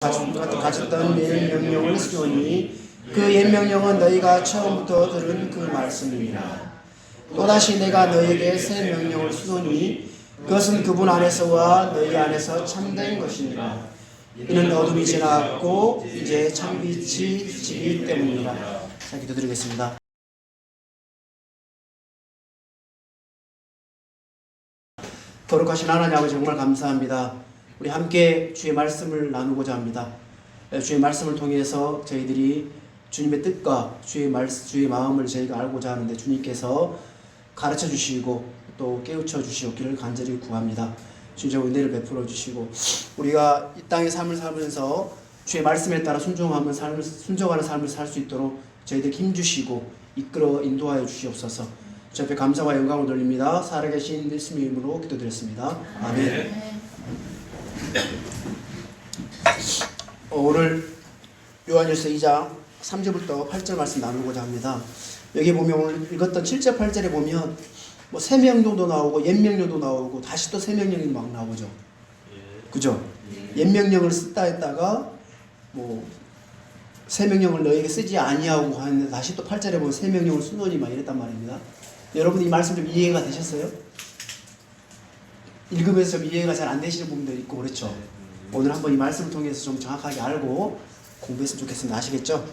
가졌던 옛 명령을 쓰노니 그 옛 명령은 너희가 처음부터 들은 그 말씀이니라. 또다시 내가 너희에게 새 명령을 쓰노니 그것은 그분 안에서와 너희 안에서 참된 것이니라. 이는 어둠이 지나갔고 이제 참빛이 비치기 때문이라. 자, 기도드리겠습니다. 거룩하신 하나님 아버지, 정말 감사합니다. 우리 함께 주의 말씀을 나누고자 합니다. 주의 말씀을 통해서 저희들이 주님의 뜻과 주의 마음을 저희가 알고자 하는데 주님께서 가르쳐 주시고 또 깨우쳐 주시옵기를 간절히 구합니다. 주님의 은혜를 베풀어 주시고 우리가 이 땅의 삶을 살면서 주의 말씀에 따라 순종하는 삶을 살 수 있도록 저희들 힘 주시고 이끌어 인도하여 주시옵소서. 주 앞에 감사와 영광을 돌립니다. 살아계신 예수님의 이름으로 기도드렸습니다. 아멘. 오늘 요한일서 2장 3절부터 8절 말씀 나누고자 합니다. 여기 보면 오늘 읽었던 7절 8절에 보면 뭐 새 명령도 나오고 옛 명령도 나오고 다시 또 새 명령이 막 나오죠. 그죠? 옛 명령을 쓰다 했다가 뭐 새 명령을 너에게 쓰지 아니하고 하는데 다시 또 8절에 보면 새 명령을 쓰노니 막 이랬단 말입니다. 여러분 이 말씀 좀 이해가 되셨어요? 읽으면서 좀 이해가 잘 안 되시는 부분도 있고 그렇죠. 오늘 한번 이 말씀을 통해서 좀 정확하게 알고 공부했으면 좋겠습니다. 아시겠죠?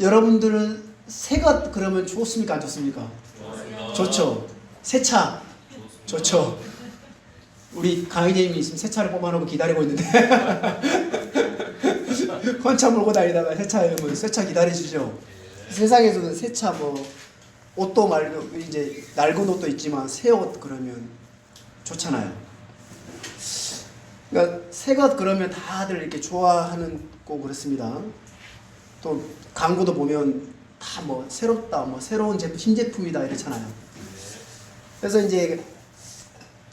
여러분들은 새가 그러면 좋습니까? 안 좋습니까? 좋죠. 새 차 좋죠. 우리 강희재님이 있으면 새 차를 뽑아놓고 기다리고 있는데 헌차 몰고 다니다가 새 차 기다리시죠. 세상에서는 새 차 뭐 옷도 말고 이제 낡은 옷도 있지만 새 옷 그러면 좋잖아요. 그러니까 새 것 그러면 다들 이렇게 좋아하는 거 그렇습니다. 또 광고도 보면 다 뭐 새롭다, 뭐 새로운 제품, 신제품이다 이렇잖아요. 그래서 이제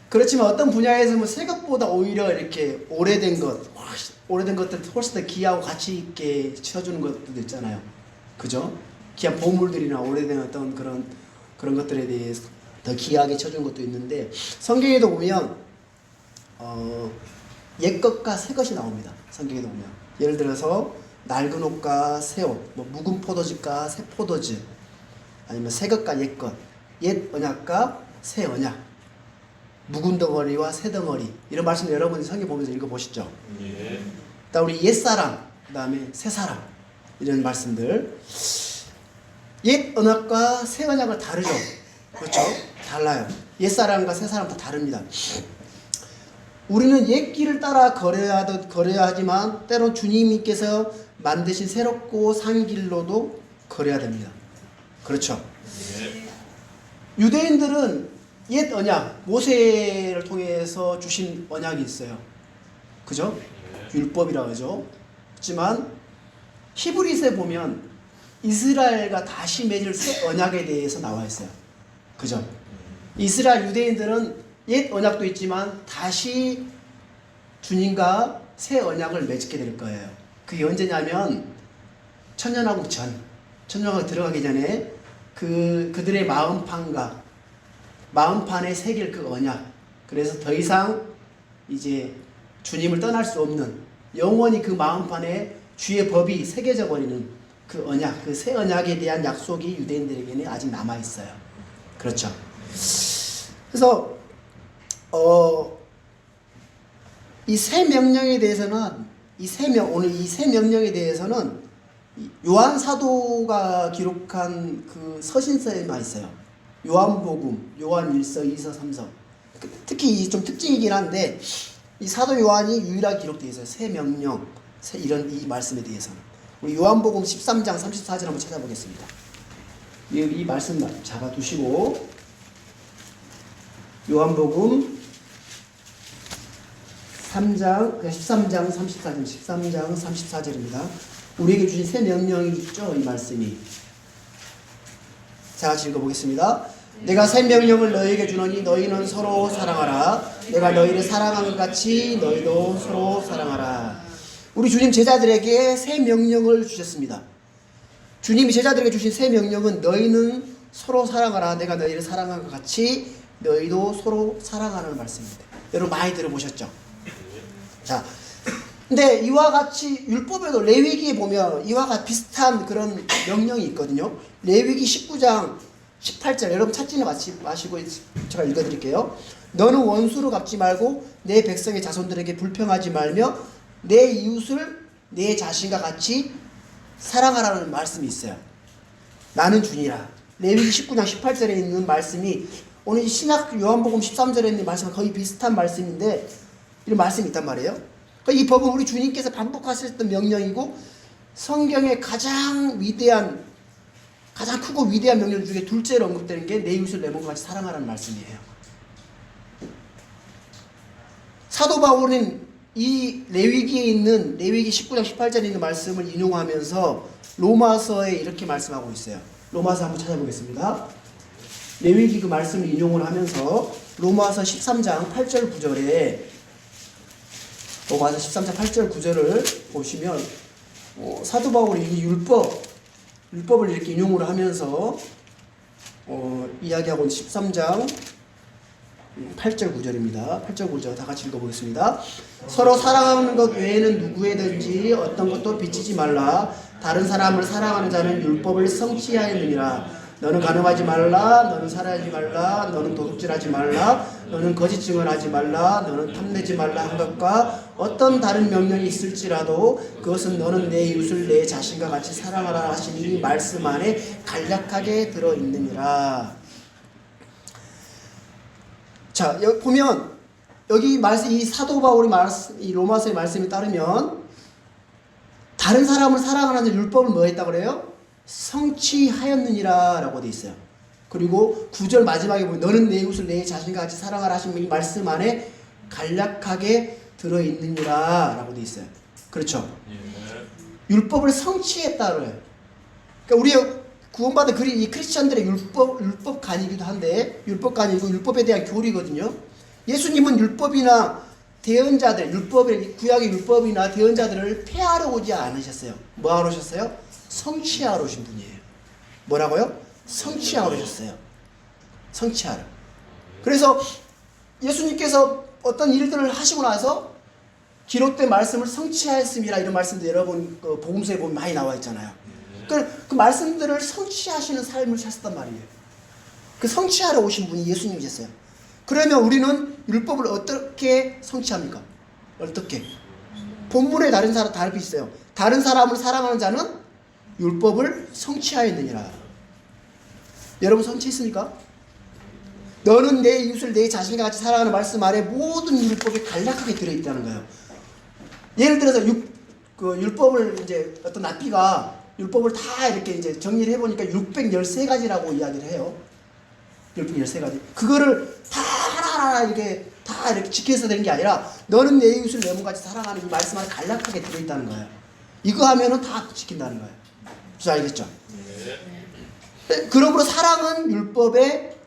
그렇지만 어떤 분야에서 뭐 새 것보다 오히려 이렇게 오래된 것들 훨씬 더 귀하고 가치 있게 쳐주는 것들도 있잖아요. 그죠? 귀한 보물들이나 오래된 어떤 그런 것들에 대해서 더 귀하게 쳐준 것도 있는데 성경에도 보면 옛 것과 새 것이 나옵니다. 성경에도 보면 예를 들어서 낡은 옷과 새 옷, 뭐 묵은 포도즙과 새 포도즙, 아니면 새 것과 옛 것, 옛 언약과 새 언약, 묵은 덩어리와 새 덩어리 이런 말씀을 여러분이 성경 보면서 읽어보시죠. 예. 그다음 우리 옛사람, 그다음에 새사람 이런 말씀들. 옛 언약과 새 언약을 다르죠. 그렇죠? 달라요. 옛사람과 새사람 다 다릅니다. 우리는 옛 길을 따라 걸어야 하지만 때론 주님께서 만드신 새롭고 산 길로도 걸어야 됩니다. 그렇죠? 유대인들은 옛 언약, 모세를 통해서 주신 언약이 있어요. 그죠? 율법이라고 하죠. 하지만 히브리서에 보면 이스라엘과 다시 맺을 새 언약에 대해서 나와 있어요. 그죠? 이스라엘 유대인들은 옛 언약도 있지만 다시 주님과 새 언약을 맺게 될 거예요. 그게 언제냐면 천년왕국 들어가기 전에 그들의 마음판에 새길 그 언약. 그래서 더 이상 이제 주님을 떠날 수 없는 영원히 그 마음판에 주의 법이 새겨져 버리는 그 언약, 그 새 언약에 대한 약속이 유대인들에게는 아직 남아 있어요. 그렇죠. 그래서 이 새 명령에 대해서는 오늘 이 새 명령에 대해서는 요한 사도가 기록한 그 서신서에만 있어요. 요한복음, 요한일서, 2서, 3서. 특히 좀 특징이긴 한데 이 사도 요한이 유일하게 기록되어 있어요. 새 명령, 이 말씀에 대해서는. 우리 요한복음 13장 34절 한번 찾아보겠습니다. 이 말씀 잡아두시고 요한복음 13장 34절입니다. 우리에게 주신 새 명령이 있죠, 이 말씀이. 자, 같이 읽어보겠습니다. 내가 새 명령을 너희에게 주노니 너희는 서로 사랑하라. 내가 너희를 사랑한 것 같이 너희도 서로 사랑하라. 우리 주님 제자들에게 새 명령을 주셨습니다. 주님이 제자들에게 주신 새 명령은 너희는 서로 사랑하라. 내가 너희를 사랑한 것 같이 너희도 서로 사랑하라는 말씀입니다. 여러분 많이 들어보셨죠? 자, 근데 이와 같이 율법에도 레위기에 보면 이와 같이 비슷한 그런 명령이 있거든요. 레위기 19장 18절 여러분 찾지는 마시고 제가 읽어드릴게요. 너는 원수로 갚지 말고 내 백성의 자손들에게 불평하지 말며 내 이웃을 내 자신과 같이 사랑하라는 말씀이 있어요. 나는 주니라. 레위기 19장 18절에 있는 말씀이 오늘 신약 요한복음 13절에 있는 말씀과 거의 비슷한 말씀인데 이런 말씀이 있단 말이에요. 이 법은 우리 주님께서 반복하셨던 명령이고 성경의 가장 크고 위대한 명령 중에 둘째로 언급되는 게 내 이웃을 내 몸과 같이 사랑하라는 말씀이에요. 사도 바울은 이 레위기에 있는 레위기 19장 18절에 있는 말씀을 인용하면서 로마서에 이렇게 말씀하고 있어요. 로마서 한번 찾아보겠습니다. 레위기 그 말씀을 인용을 하면서 로마서 13장 8절 9절에 로마서 13장 8절 9절을 보시면 사도 바울이 이 율법을 이렇게 인용을 하면서 이야기하고 있는 13장 8절 9절입니다. 8절 9절 다 같이 읽어보겠습니다. 서로 사랑하는 것 외에는 누구에든지 어떤 것도 비치지 말라. 다른 사람을 사랑하는 자는 율법을 성취하였느니라. 너는 간음하지 말라. 너는 살해하지 말라. 너는 도둑질하지 말라. 너는 거짓 증언하지 말라. 너는 탐내지 말라 한 것과 어떤 다른 명령이 있을지라도 그것은 너는 내 이웃을 내 자신과 같이 사랑하라 하신 이 말씀 안에 간략하게 들어있느니라. 자, 여기 보면 여기 말씀 이 사도 바울의 말씀 이 로마서의 말씀에 따르면 다른 사람을 사랑하는 율법을 뭐 했다고 그래요? 성취하였느니라 라고 되어 있어요. 그리고 9절 마지막에 보면 너는 내 이웃을 내 자신과 같이 사랑하라 하신 이 말씀 안에 간략하게 들어있느니라 라고 되어 있어요. 그렇죠? 율법을 성취했다 그래요. 그러니까 우리 구원받은 이 크리스천들의 율법관이기도 한데 율법관이고 율법에 대한 교리거든요. 예수님은 율법이나 대언자들, 구약의 율법이나 대언자들을 폐하러 오지 않으셨어요. 뭐 하러 오셨어요? 성취하러 오신 분이에요. 뭐라고요? 성취하러 오셨어요. 성취하러. 그래서 예수님께서 어떤 일들을 하시고 나서 기록된 말씀을 성취하였습니다. 이런 말씀도 여러분 복음서에 보면 많이 나와 있잖아요. 그 말씀들을 성취하시는 삶을 사셨단 말이에요. 그 성취하러 오신 분이 예수님이셨어요. 그러면 우리는 율법을 어떻게 성취합니까? 어떻게? 본문에 답이 있어요. 다른 사람을 사랑하는 자는 율법을 성취하였느니라. 여러분 성취했습니까? 너는 내 이웃을 내 자신과 같이 사랑하는 말씀 아래 모든 율법이 간략하게 들어있다는 거예요. 예를 들어서 율법을 이제 어떤 납비가 율법을 다 이렇게 이제 정리를 해보니까 613가지라고 이야기를 해요. 613가지. 그거를 다 하나하나 이렇게 지켜서 되는 게 아니라 너는 내 이웃을 내 몸같이 사랑하는 이 말씀 안에 간략하게 들어있다는 거예요. 이거 하면은 다 지킨다는 거예요. 무슨 알겠죠? 네. 그러므로 사랑은 율법의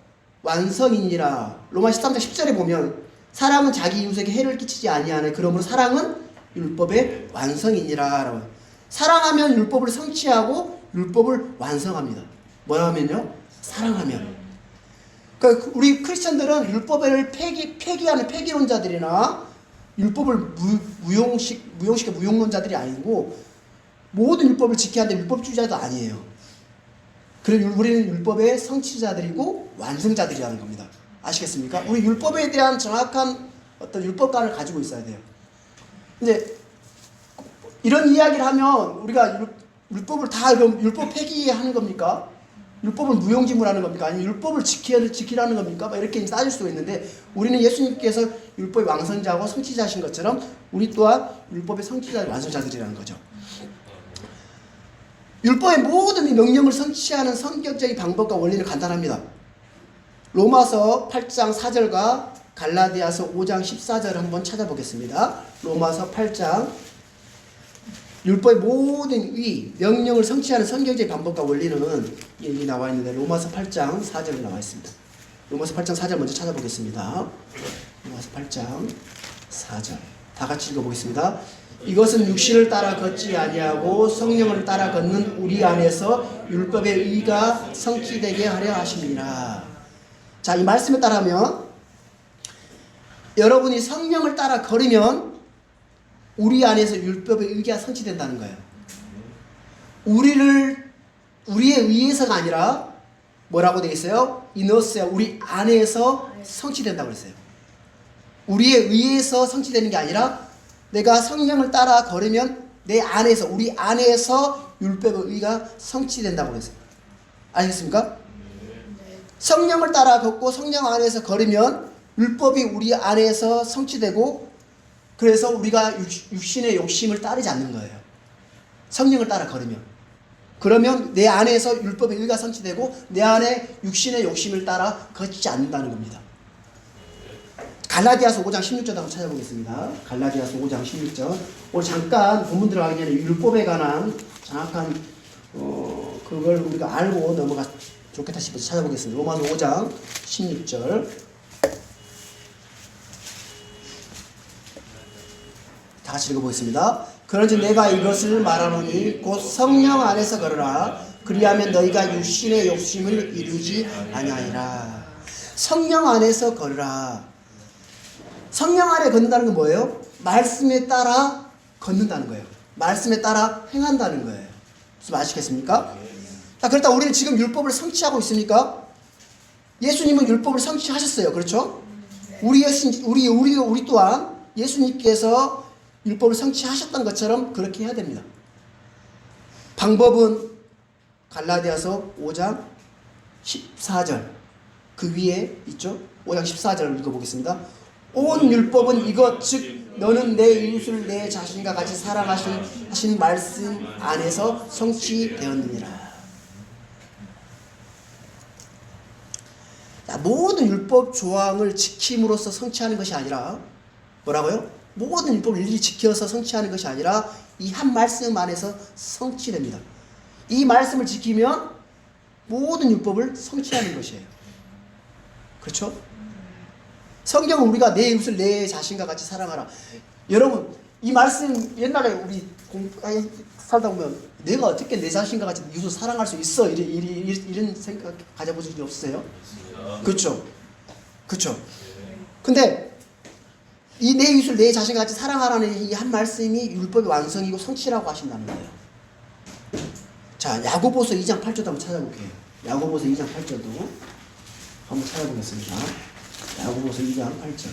완성이니라. 로마 13장 10절에 보면 사람은 자기 이웃에게 해를 끼치지 아니하네. 그러므로 사랑은 율법의 완성이니라. 사랑하면 율법을 성취하고 율법을 완성합니다. 뭐라 하면요? 사랑하면. 그러니까 우리 크리스천들은 율법을 폐기하는 폐기론자들이나 율법을 무용론자들이 아니고 모든 율법을 지켜야 하는데 율법주의자도 아니에요. 그래서 우리는 율법의 성취자들이고 완성자들이라는 겁니다. 아시겠습니까? 우리 율법에 대한 정확한 어떤 율법관을 가지고 있어야 돼요. 근데 이런 이야기를 하면 우리가 율법을 다 율법 폐기하는 겁니까? 율법을 무용지물하는 겁니까? 아니면 율법을 지키라는 겁니까? 이렇게 따질 수가 있는데 우리는 예수님께서 율법의 왕성자고 성취자신 것처럼 우리 또한 율법의 성취자 완성자들이라는 거죠. 율법의 모든 명령을 성취하는 성격적인 방법과 원리는 간단합니다. 로마서 8장 4절과 갈라디아서 5장 14절을 한번 찾아보겠습니다. 로마서 8장 율법의 모든 명령을 성취하는 성경적인 방법과 원리는 여기 나와 있는데 로마서 8장 4절에 나와 있습니다. 로마서 8장 4절 먼저 찾아보겠습니다. 로마서 8장 4절 다 같이 읽어보겠습니다. 이것은 육신을 따라 걷지 아니하고 성령을 따라 걷는 우리 안에서 율법의 의가 성취되게 하려 하십니다. 자, 이 말씀에 따르면 여러분이 성령을 따라 걸으면 우리 안에서 율법의 의가 성취된다는 거예요. 우리의 의에서가 아니라 뭐라고 되어 있어요? 이너스야, 우리 안에서 성취된다고 그랬어요. 우리의 의에서 성취되는 게 아니라 내가 성령을 따라 걸으면 내 안에서, 우리 안에서 율법의 의가 성취된다고 그랬어요. 아시겠습니까? 성령을 따라 걷고 성령 안에서 걸으면 율법이 우리 안에서 성취되고, 그래서 우리가 육신의 욕심을 따르지 않는 거예요. 성령을 따라 걸으면. 그러면 내 안에서 율법의 의가 성취되고 내 안에 육신의 욕심을 따라 걷지 않는다는 겁니다. 갈라디아서 5장 16절 한번 찾아보겠습니다. 갈라디아서 5장 16절. 오늘 잠깐 본문 들어가기 전에 율법에 관한 정확한 그걸 우리가 알고 넘어가 좋겠다 싶어서 찾아보겠습니다. 로마서 5장 16절. 다 같이 읽어보겠습니다. 그런지 내가 이것을 말하노니 곧 성령 안에서 걸으라. 그리하면 너희가 육신의 욕심을 이루지 아니하리라. 성령 안에서 걸으라. 성령 안에 걷는다는 건 뭐예요? 말씀에 따라 걷는다는 거예요. 말씀에 따라 행한다는 거예요. 무슨 아시겠습니까? 자, 그렇다고 우리는 지금 율법을 성취하고 있습니까? 예수님은 율법을 성취하셨어요. 그렇죠? 우리 또한 예수님께서 율법을 성취하셨던 것처럼 그렇게 해야 됩니다. 방법은 갈라디아서 5장 14절 그 위에 있죠? 5장 14절을 읽어보겠습니다. 온 율법은 이것 즉 너는 내 이웃을 내 자신과 같이 사랑하신 말씀 안에서 성취되었느니라. 자, 모든 율법 조항을 지킴으로써 성취하는 것이 아니라 뭐라고요? 모든 율법을 일일이 지켜서 성취하는 것이 아니라 이 한 말씀 안에서 성취됩니다. 이 말씀을 지키면 모든 율법을 성취하는 것이에요. 그렇죠? 성경은 우리가 내 이웃을 내 자신과 같이 사랑하라. 여러분, 이 말씀 옛날에 우리 살다 보면 내가 어떻게 내 자신과 같이 이웃을 사랑할 수 있어? 이런 생각 가져보신 적 없으세요? 그렇죠? 그렇죠? 근데 이 내 이웃을 내 자신과 같이 사랑하라는 이 한 말씀이 율법의 완성이고 성취라고 하신다는 거예요. 자, 야고보서 2장 8절도 한번 찾아볼게요. 야고보서 2장 8절도 한번 찾아보겠습니다. 야고보서 2장 8절.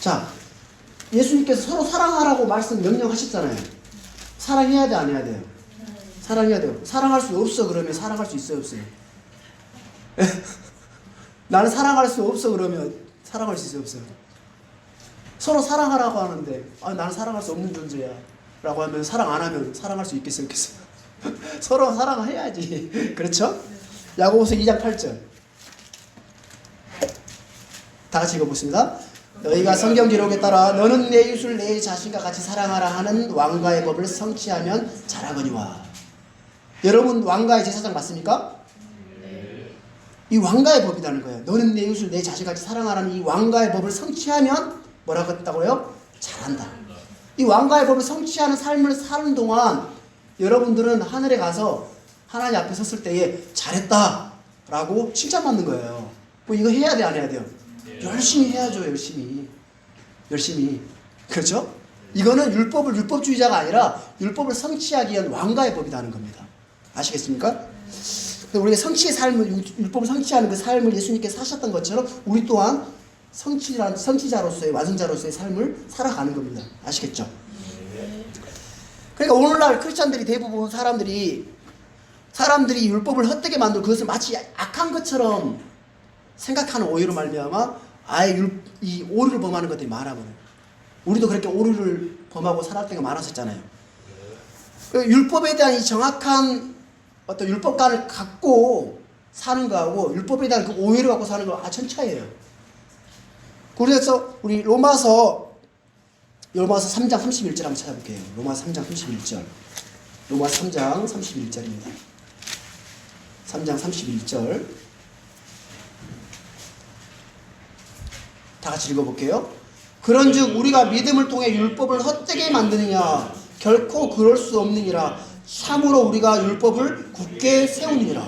자, 예수님께서 서로 사랑하라고 말씀 명령하셨잖아요. 사랑해야 돼, 안 해야 돼요? 사랑해야 돼요. 사랑할 수 없어 그러면 사랑할 수 있어요, 없어요? 나는 사랑할 수 없어 그러면 사랑할 수 있어요, 없어요? 서로 사랑하라고 하는데 나는 사랑할 수 없는 존재야 라고 하면 사랑 안 하면 사랑할 수 있겠어요, 없겠어요? 서로 사랑해야지. 그렇죠? 야고보서 2장 8절 다 같이 읽어보겠습니다. 너희가 성경 기록에 따라 너는 내 이웃을 내 자신과 같이 사랑하라 하는 왕가의 법을 성취하면 잘하거니와. 여러분 왕가의 제사장 맞습니까? 이 왕가의 법이라는 거예요. 너는 내 이웃을 내 자신과 같이 사랑하라는 이 왕가의 법을 성취하면 뭐라고 했다고요? 잘한다. 이 왕가의 법을 성취하는 삶을 사는 동안 여러분들은 하늘에 가서 하나님 앞에 섰을 때에 잘했다 라고 칭찬받는 거예요. 뭐 이거 해야 돼, 안 해야 돼요? 열심히 해야죠. 열심히. 그렇죠? 이거는 율법주의자가 아니라 율법을 성취하기 위한 왕가의 법이라는 겁니다. 아시겠습니까? 우리가 성취의 삶을, 율법을 성취하는 그 삶을 예수님께서 사셨던 것처럼 우리 또한 성취자로서의, 완성자로서의 삶을 살아가는 겁니다. 아시겠죠? 그러니까 오늘날 크리스찬들이 대부분 사람들이 율법을 헛되게 만들고 그것을 마치 악한 것처럼 생각하는 오해로 말미암아 아예 이 오류를 범하는 것들이 많아버려요. 우리도 그렇게 오류를 범하고 살았던 게 많았었잖아요. 율법에 대한 이 정확한 어떤 율법관을 갖고 사는 거하고 율법에 대한 그 오해를 갖고 사는 거 천차예요. 그래서 우리 로마서 3장 31절 한번 찾아볼게요. 로마서 3장 31절. 로마서 3장 31절입니다. 3장 31절. 다 같이 읽어볼게요. 그런즉 우리가 믿음을 통해 율법을 헛되게 만드느냐? 결코 그럴 수 없느니라. 참으로 우리가 율법을 굳게 세우느니라.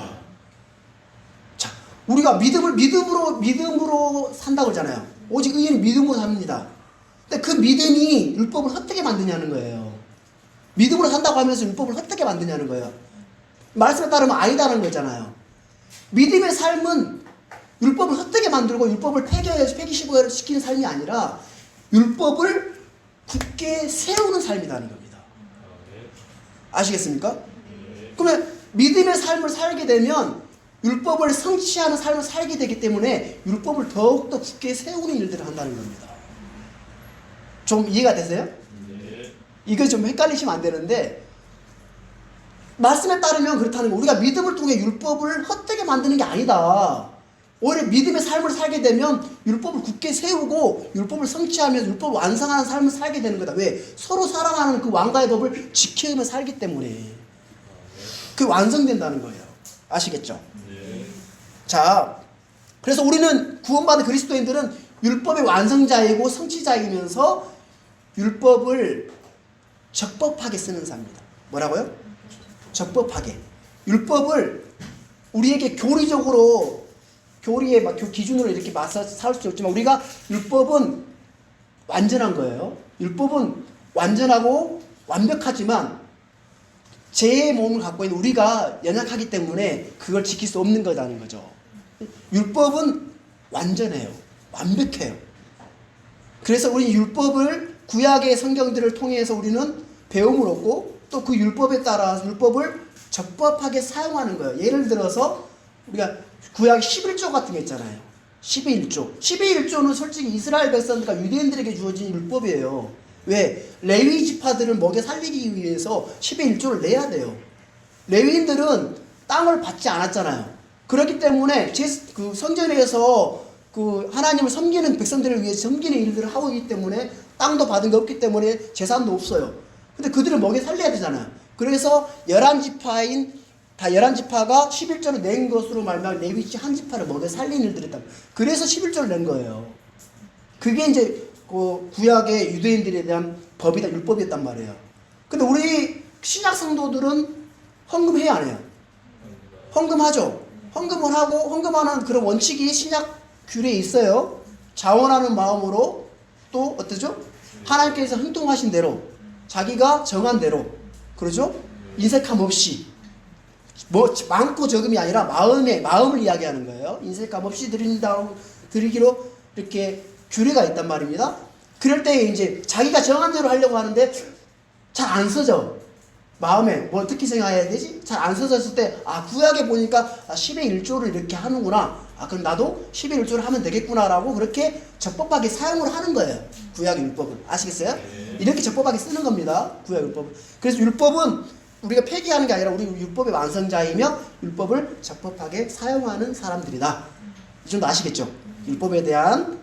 자, 우리가 믿음으로 산다고 그러잖아요. 오직 의인은 믿음으로 삽니다. 근데 그 믿음이 율법을 헛되게 만드냐는 거예요. 믿음으로 산다고 하면서 율법을 헛되게 만드냐는 거예요. 말씀에 따르면 아니다라는 거잖아요. 믿음의 삶은 율법을 헛되게 만들고 율법을 폐기시키는 삶이 아니라 율법을 굳게 세우는 삶이라는 겁니다. 아시겠습니까? 그러면 믿음의 삶을 살게 되면 율법을 성취하는 삶을 살게 되기 때문에 율법을 더욱더 굳게 세우는 일들을 한다는 겁니다. 좀 이해가 되세요? 이거 좀 헷갈리시면 안 되는데, 말씀에 따르면 그렇다는 거. 우리가 믿음을 통해 율법을 헛되게 만드는 게 아니다. 오히려 믿음의 삶을 살게 되면 율법을 굳게 세우고 율법을 성취하면서 율법을 완성하는 삶을 살게 되는 거다. 왜? 서로 사랑하는 그 왕과의 법을 지키며 살기 때문에. 그게 완성된다는 거예요. 아시겠죠? 자, 그래서 우리는 구원받은 그리스도인들은 율법의 완성자이고 성취자이면서 율법을 적법하게 쓰는 삶입니다. 뭐라고요? 적법하게. 율법을 우리에게 교리의 기준으로 이렇게 맞서 살 수 없지만, 우리가 율법은 완전한 거예요. 율법은 완전하고 완벽하지만 죄의 몸을 갖고 있는 우리가 연약하기 때문에 그걸 지킬 수 없는 거라는 거죠. 율법은 완전해요. 완벽해요. 그래서 우리 율법을, 구약의 성경들을 통해서 우리는 배움을 얻고 또 그 율법에 따라 율법을 적법하게 사용하는 거예요. 예를 들어서 우리가 구약 11조 같은 게 있잖아요. 11조. 11조는 솔직히 이스라엘 백성들과 유대인들에게 주어진 율법이에요. 왜? 레위 지파들을 먹여 살리기 위해서 11조를 내야 돼요. 레위인들은 땅을 받지 않았잖아요. 그렇기 때문에 그 성전에서 그 하나님을 섬기는 백성들을 위해 섬기는 일들을 하고 있기 때문에 땅도 받은 게 없기 때문에 재산도 없어요. 근데 그들을 먹여 살려야 되잖아요. 그래서 11지파가 11조를 낸 것으로 말미암아 레위 한 지파를 먹여 살리는 일들을 했다. 그래서 11조를 낸 거예요. 그게 이제 그 구약의 유대인들에 대한 법이다, 율법이었단 말이에요. 근데 우리 신약 성도들은 헌금해야 안 해요? 헌금하죠. 헌금을 하고, 헌금하는 그런 원칙이 신약 규례에 있어요. 자원하는 마음으로, 또 어떠죠? 하나님께서 형통하신 대로, 자기가 정한 대로, 그러죠? 인색함 없이, 뭐 많고 적음이 아니라 마음을 이야기하는 거예요. 인색함 없이 드리기로 이렇게 규례가 있단 말입니다. 그럴 때 이제 자기가 정한 대로 하려고 하는데 잘 안 써져. 마음에 뭐 어떻게 생각해야 되지? 잘 안 써졌을 때, 구약에 보니까 10의 1조를 이렇게 하는구나. 그럼 나도 10의 1조를 하면 되겠구나라고 그렇게 적법하게 사용을 하는 거예요. 구약의 율법을. 아시겠어요? 이렇게 적법하게 쓰는 겁니다. 구약 율법은. 그래서 율법은 우리가 폐기하는 게 아니라 우리 율법의 완성자이며 율법을 적법하게 사용하는 사람들이다. 이 정도 아시겠죠? 율법에 대한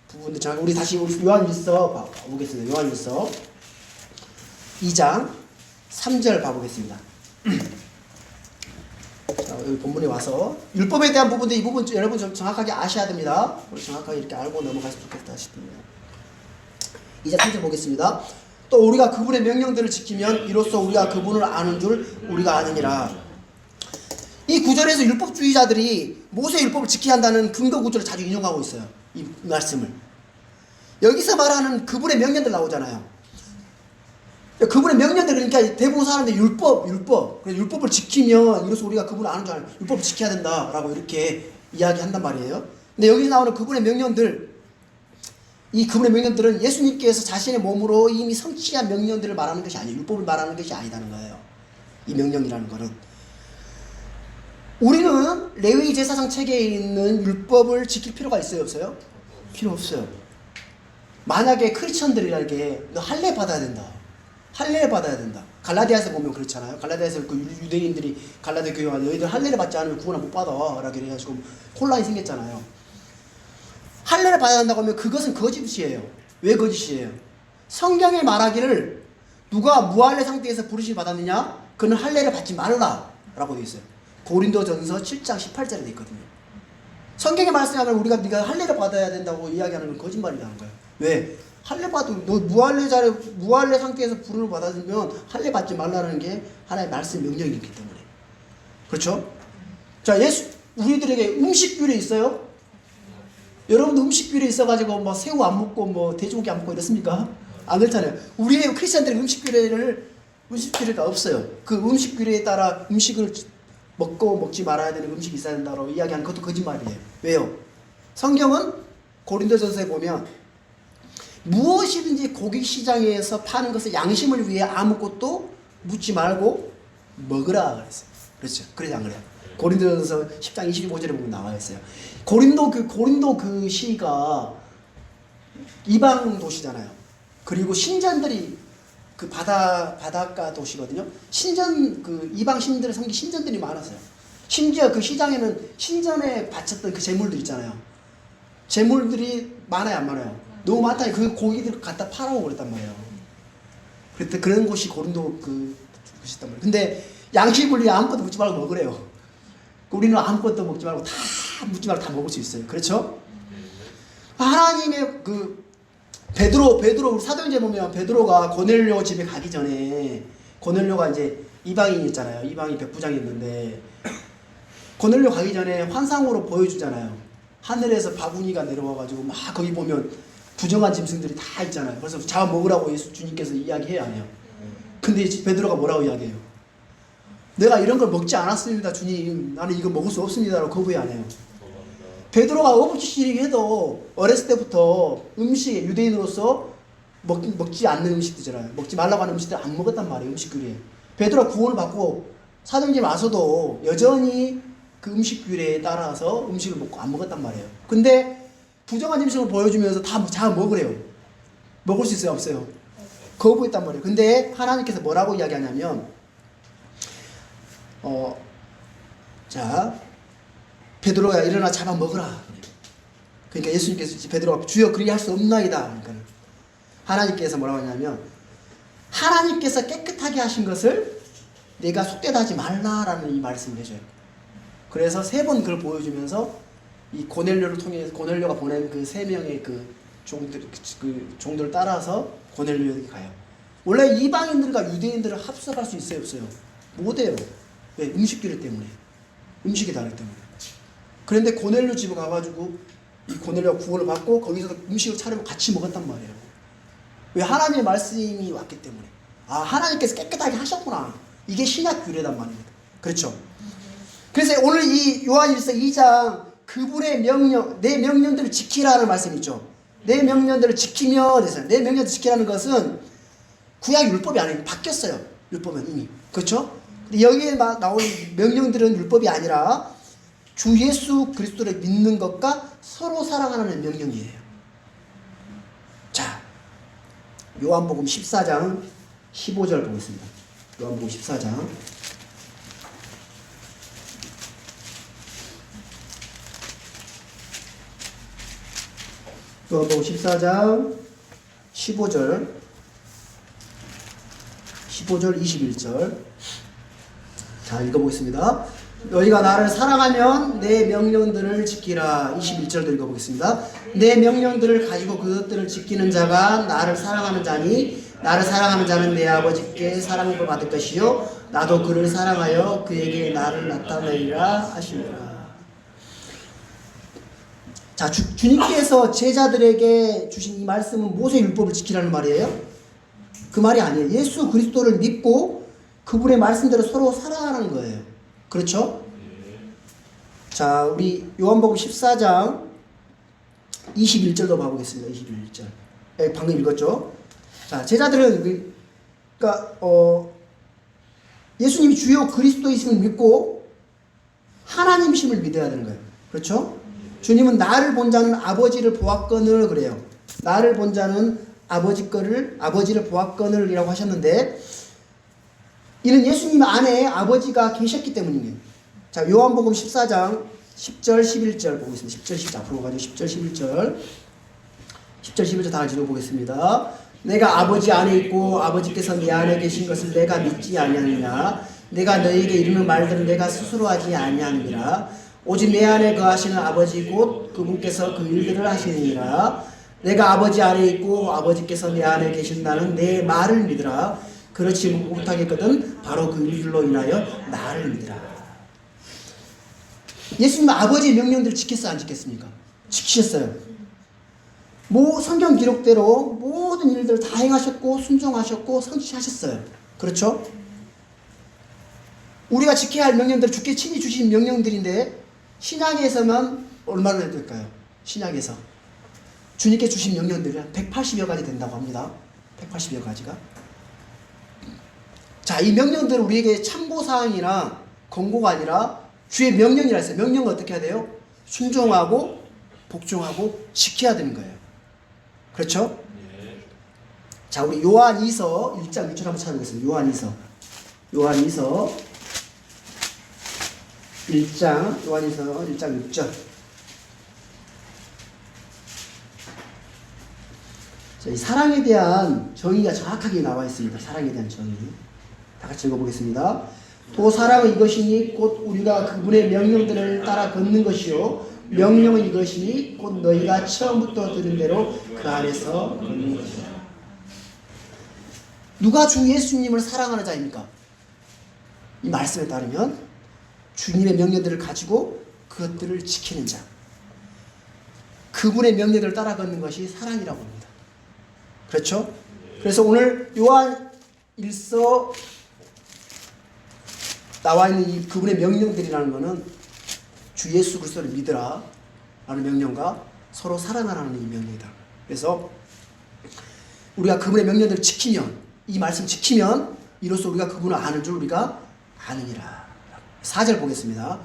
부분들. 자, 우리 다시 요한일서 보겠습니다. 요한일서 2장 3절 봐보겠습니다. 자, 여기 본문에 와서 율법에 대한 부분들, 이 부분 여러분 좀 정확하게 아셔야 됩니다. 우리 정확하게 이렇게 알고 넘어갔으면 좋겠다 싶습니다. 이제 3절 보겠습니다. 또 우리가 그분의 명령들을 지키면 이로써 우리가 그분을 아는 줄 우리가 아느니라. 이 구절에서 율법주의자들이 모세 율법을 지켜야 한다는 근거 구절을 자주 인용하고 있어요. 이 말씀을. 여기서 말하는 그분의 명령들 나오잖아요. 그분의 명령들, 그러니까 대부분 사람들이 율법을 지키면 이로써 우리가 그분을 아는 줄 알고 율법을 지켜야 된다라고 이렇게 이야기한단 말이에요. 근데 여기서 나오는 그분의 명령들, 이 그분의 명령들은 예수님께서 자신의 몸으로 이미 성취한 명령들을 말하는 것이 아니에요. 율법을 말하는 것이 아니라는 거예요. 이 명령이라는 거는. 우리는 레위 제사장 체계에 있는 율법을 지킬 필요가 있어요, 없어요? 필요 없어요. 만약에 크리스천들이라는 게 너 할례 받아야 된다. 할례 받아야 된다. 갈라디아에서 보면 그렇잖아요. 갈라디아에서 그 유대인들이 갈라디아 교회가 너희들 할례를 받지 않으면 구원을 못 받아 라고 해가지고 혼란이 생겼잖아요. 할례를 받아야 한다고 하면 그것은 거짓이에요. 왜 거짓이에요? 성경에 말하기를 누가 무할례 상태에서 부르심을 받았느냐? 그는 할례를 받지 말라 라고 되어 있어요. 고린도전서 7장 18절에 되어 있거든요. 성경에 말씀하면 우리가 네가 할례를 받아야 된다고 이야기하는 건 거짓말이라는 거예요. 왜? 할례 받도 너 무할례 상태에서 부름을 받았으면 할례 받지 말라는 게 하나의 말씀 명령이기 때문에. 그렇죠? 자, 우리들에게 음식규례 있어요? 여러분도 음식규례 있어가지고 뭐 새우 안 먹고 뭐 돼지고기 안 먹고 이렇습니까? 안 그렇잖아요. 우리의 크리스천들은 음식규례가 없어요. 그 음식규례에 따라 음식을 먹고 먹지 말아야 되는 음식이 있어야 된다고 이야기하는 것도 거짓말이에요. 왜요? 성경은 고린도전서에 보면 무엇이든지 고기 시장에서 파는 것을 양심을 위해 아무것도 묻지 말고 먹으라 그랬어요. 그렇죠? 그러지 안 그래요? 고린도전서 10장 25절에 보면 나와 있어요. 고린도 그 시가 이방 도시잖아요. 그리고 신전들이 그 바닷가 도시거든요. 이방 신들의 성기 신전들이 많았어요. 심지어 그 시장에는 신전에 바쳤던 그 재물들 있잖아요. 재물들이 많아요, 안 많아요? 너무 많다. 그 고기들 갖다 팔아오고 그랬단 말이에요. 그때 그런 곳이 고린도 곳이었단 말이에요. 근데 양심을 위해 아무것도 묻지 말고 먹으래요. 우리는 아무것도 먹지 말고 다 묻지 말고 다 먹을 수 있어요. 그렇죠? 하나님의 베드로 사도행전 보면 베드로가 고넬료 집에 가기 전에 고넬료가 이제 이방인이었잖아요. 이방인 백부장이었는데 고넬료 가기 전에 환상으로 보여주잖아요. 하늘에서 바구니가 내려와가지고 막 거기 보면 부정한 짐승들이 다 있잖아요. 그래서 잡아 먹으라고 예수 주님께서 이야기해야 해요. 근데 베드로가 뭐라고 이야기해요? 내가 이런 걸 먹지 않았습니다, 주님. 나는 이거 먹을 수 없습니다라고 거부해 안 해요. 베드로가 어부지리해도 어렸을 때부터 음식에 유대인으로서 먹지 않는 음식들이잖아요. 먹지 말라고 하는 음식들 안 먹었단 말이에요. 음식규례. 베드로가 구원을 받고 사도행전 와서도 여전히 그 음식규례에 따라서 음식을 먹고 안 먹었단 말이에요. 근데 부정한 음식을 보여주면서 다 잘 먹으래요. 먹을 수 있어요, 없어요? 거부했단 말이에요. 근데 하나님께서 뭐라고 이야기하냐면 자, 베드로야 일어나 잡아 먹으라. 그러니까 예수님께서 베드로가 주여 그리할 수 없나이다. 그러니까 하나님께서 뭐라고 하냐면 하나님께서 깨끗하게 하신 것을 내가 속되다 하지 말라라는 이 말씀을 해줘요. 그래서 3번 그걸 보여주면서 이 고넬료를 통해 고넬료가 보낸 그 3명의 그 종들을 따라서 고넬료에게 가요. 원래 이방인들과 유대인들을 합석할 수 있어요, 없어요? 못해요. 왜? 음식규례 때문에. 음식이 다르기 때문에. 그런데 고넬료 집에 가가지고 이 고넬료가 구원을 받고 거기서 음식을 차리고 같이 먹었단 말이에요. 왜? 하나님의 말씀이 왔기 때문에. 아, 하나님께서 깨끗하게 하셨구나. 이게 신약 규례단 말입니다. 그렇죠? 그래서 오늘 이 요한일서 2장 그분의 명령, 내 명령들을 지키라는 말씀이 있죠. 내 명령들을 지키며 됐어요. 내 명령들을 지키라는 것은 구약 율법이 아니에요. 바뀌었어요. 율법은 이미. 그렇죠? 여기에 나온 명령들은 율법이 아니라 주 예수 그리스도를 믿는 것과 서로 사랑하는 명령이에요. 자, 요한복음 14장 15절 보겠습니다. 요한복음 14장 요한복음 14장 15절 21절 자, 읽어보겠습니다. 너희가 나를 사랑하면 내 명령들을 지키라. 21절도 읽어보겠습니다. 내 명령들을 가지고 그것들을 지키는 자가 나를 사랑하는 자니 나를 사랑하는 자는 내 아버지께 사랑을 받을 것이요 나도 그를 사랑하여 그에게 나를 나타내리라 하시니라. 자, 주님께서 제자들에게 주신 이 말씀은 모세 율법을 지키라는 말이에요? 그 말이 아니에요. 예수 그리스도를 믿고 그분의 말씀대로 서로 살아가는 거예요. 그렇죠? 자, 우리 요한복음 14장 21절도 봐보겠습니다. 21절. 방금 읽었죠? 자, 제자들은 그러니까 예수님이 주요 그리스도이심을 믿고 하나님이심을 믿어야 되는 거예요. 그렇죠? 주님은 나를 본 자는 아버지를 보았거늘 그래요. 나를 본 자는 아버지를 보았거늘 이라고 하셨는데 이는 예수님 안에 아버지가 계셨기 때문이에요. 자, 요한복음 14장 10절 11절 보겠습니다. 10절 11절 앞으로 가지고 10절 11절 10절 11절 다 같이 읽어보겠습니다. 내가 아버지 안에 있고 아버지께서 내 안에 계신 것을 내가 믿지 아니하느냐. 내가 너희에게 이르는 말들은 내가 스스로 하지 아니하느니라. 오직 내 안에 거하시는 아버지 곧 그분께서 그 일들을 하시느니라. 내가 아버지 안에 있고 아버지께서 내 안에 계신다는 내 말을 믿으라. 그렇지 못하겠거든 바로 그 일들로 인하여 나를 믿으라. 예수님 아버지의 명령들을 지켰어요, 안 지켰습니까? 지키셨어요. 성경 기록대로 모든 일들을 다 행하셨고 순종하셨고 성취하셨어요. 그렇죠? 우리가 지켜야 할 명령들 주께 친히 주신 명령들인데 신약에서만 얼마나 될까요? 신약에서 주님께 주신 명령들이 180여 가지 된다고 합니다. 180여 가지가. 자, 이 명령들은 우리에게 참고사항이나 권고가 아니라 주의 명령이라 했어요. 명령은 어떻게 해야 돼요? 순종하고 복종하고 지켜야 되는 거예요. 그렇죠? 자, 우리 요한이서 1장 6절 한번 찾아보겠습니다. 요한이서 1장 6절. 자, 이 사랑에 대한 정의가 정확하게 나와 있습니다. 사랑에 대한 정의. 다 같이 읽어보겠습니다. 또 사랑은 이것이니 곧 우리가 그분의 명령들을 따라 걷는 것이요 명령은 이것이니 곧 너희가 처음부터 들은 대로 그 안에서 걷는 것이다. 누가 주 예수님을 사랑하는 자입니까? 이 말씀에 따르면 주님의 명령들을 가지고 그것들을 지키는 자, 그분의 명령들을 따라 걷는 것이 사랑이라고 합니다. 그렇죠? 그래서 오늘 요한 1서 나와 있는 이 그분의 명령들이라는 것은 주 예수 그리스도를 믿으라 라는 명령과 서로 사랑하라는 이 명령이다. 그래서 우리가 그분의 명령들을 지키면, 이 말씀 지키면 이로써 우리가 그분을 아는 줄 우리가 아느니라. 4절 보겠습니다.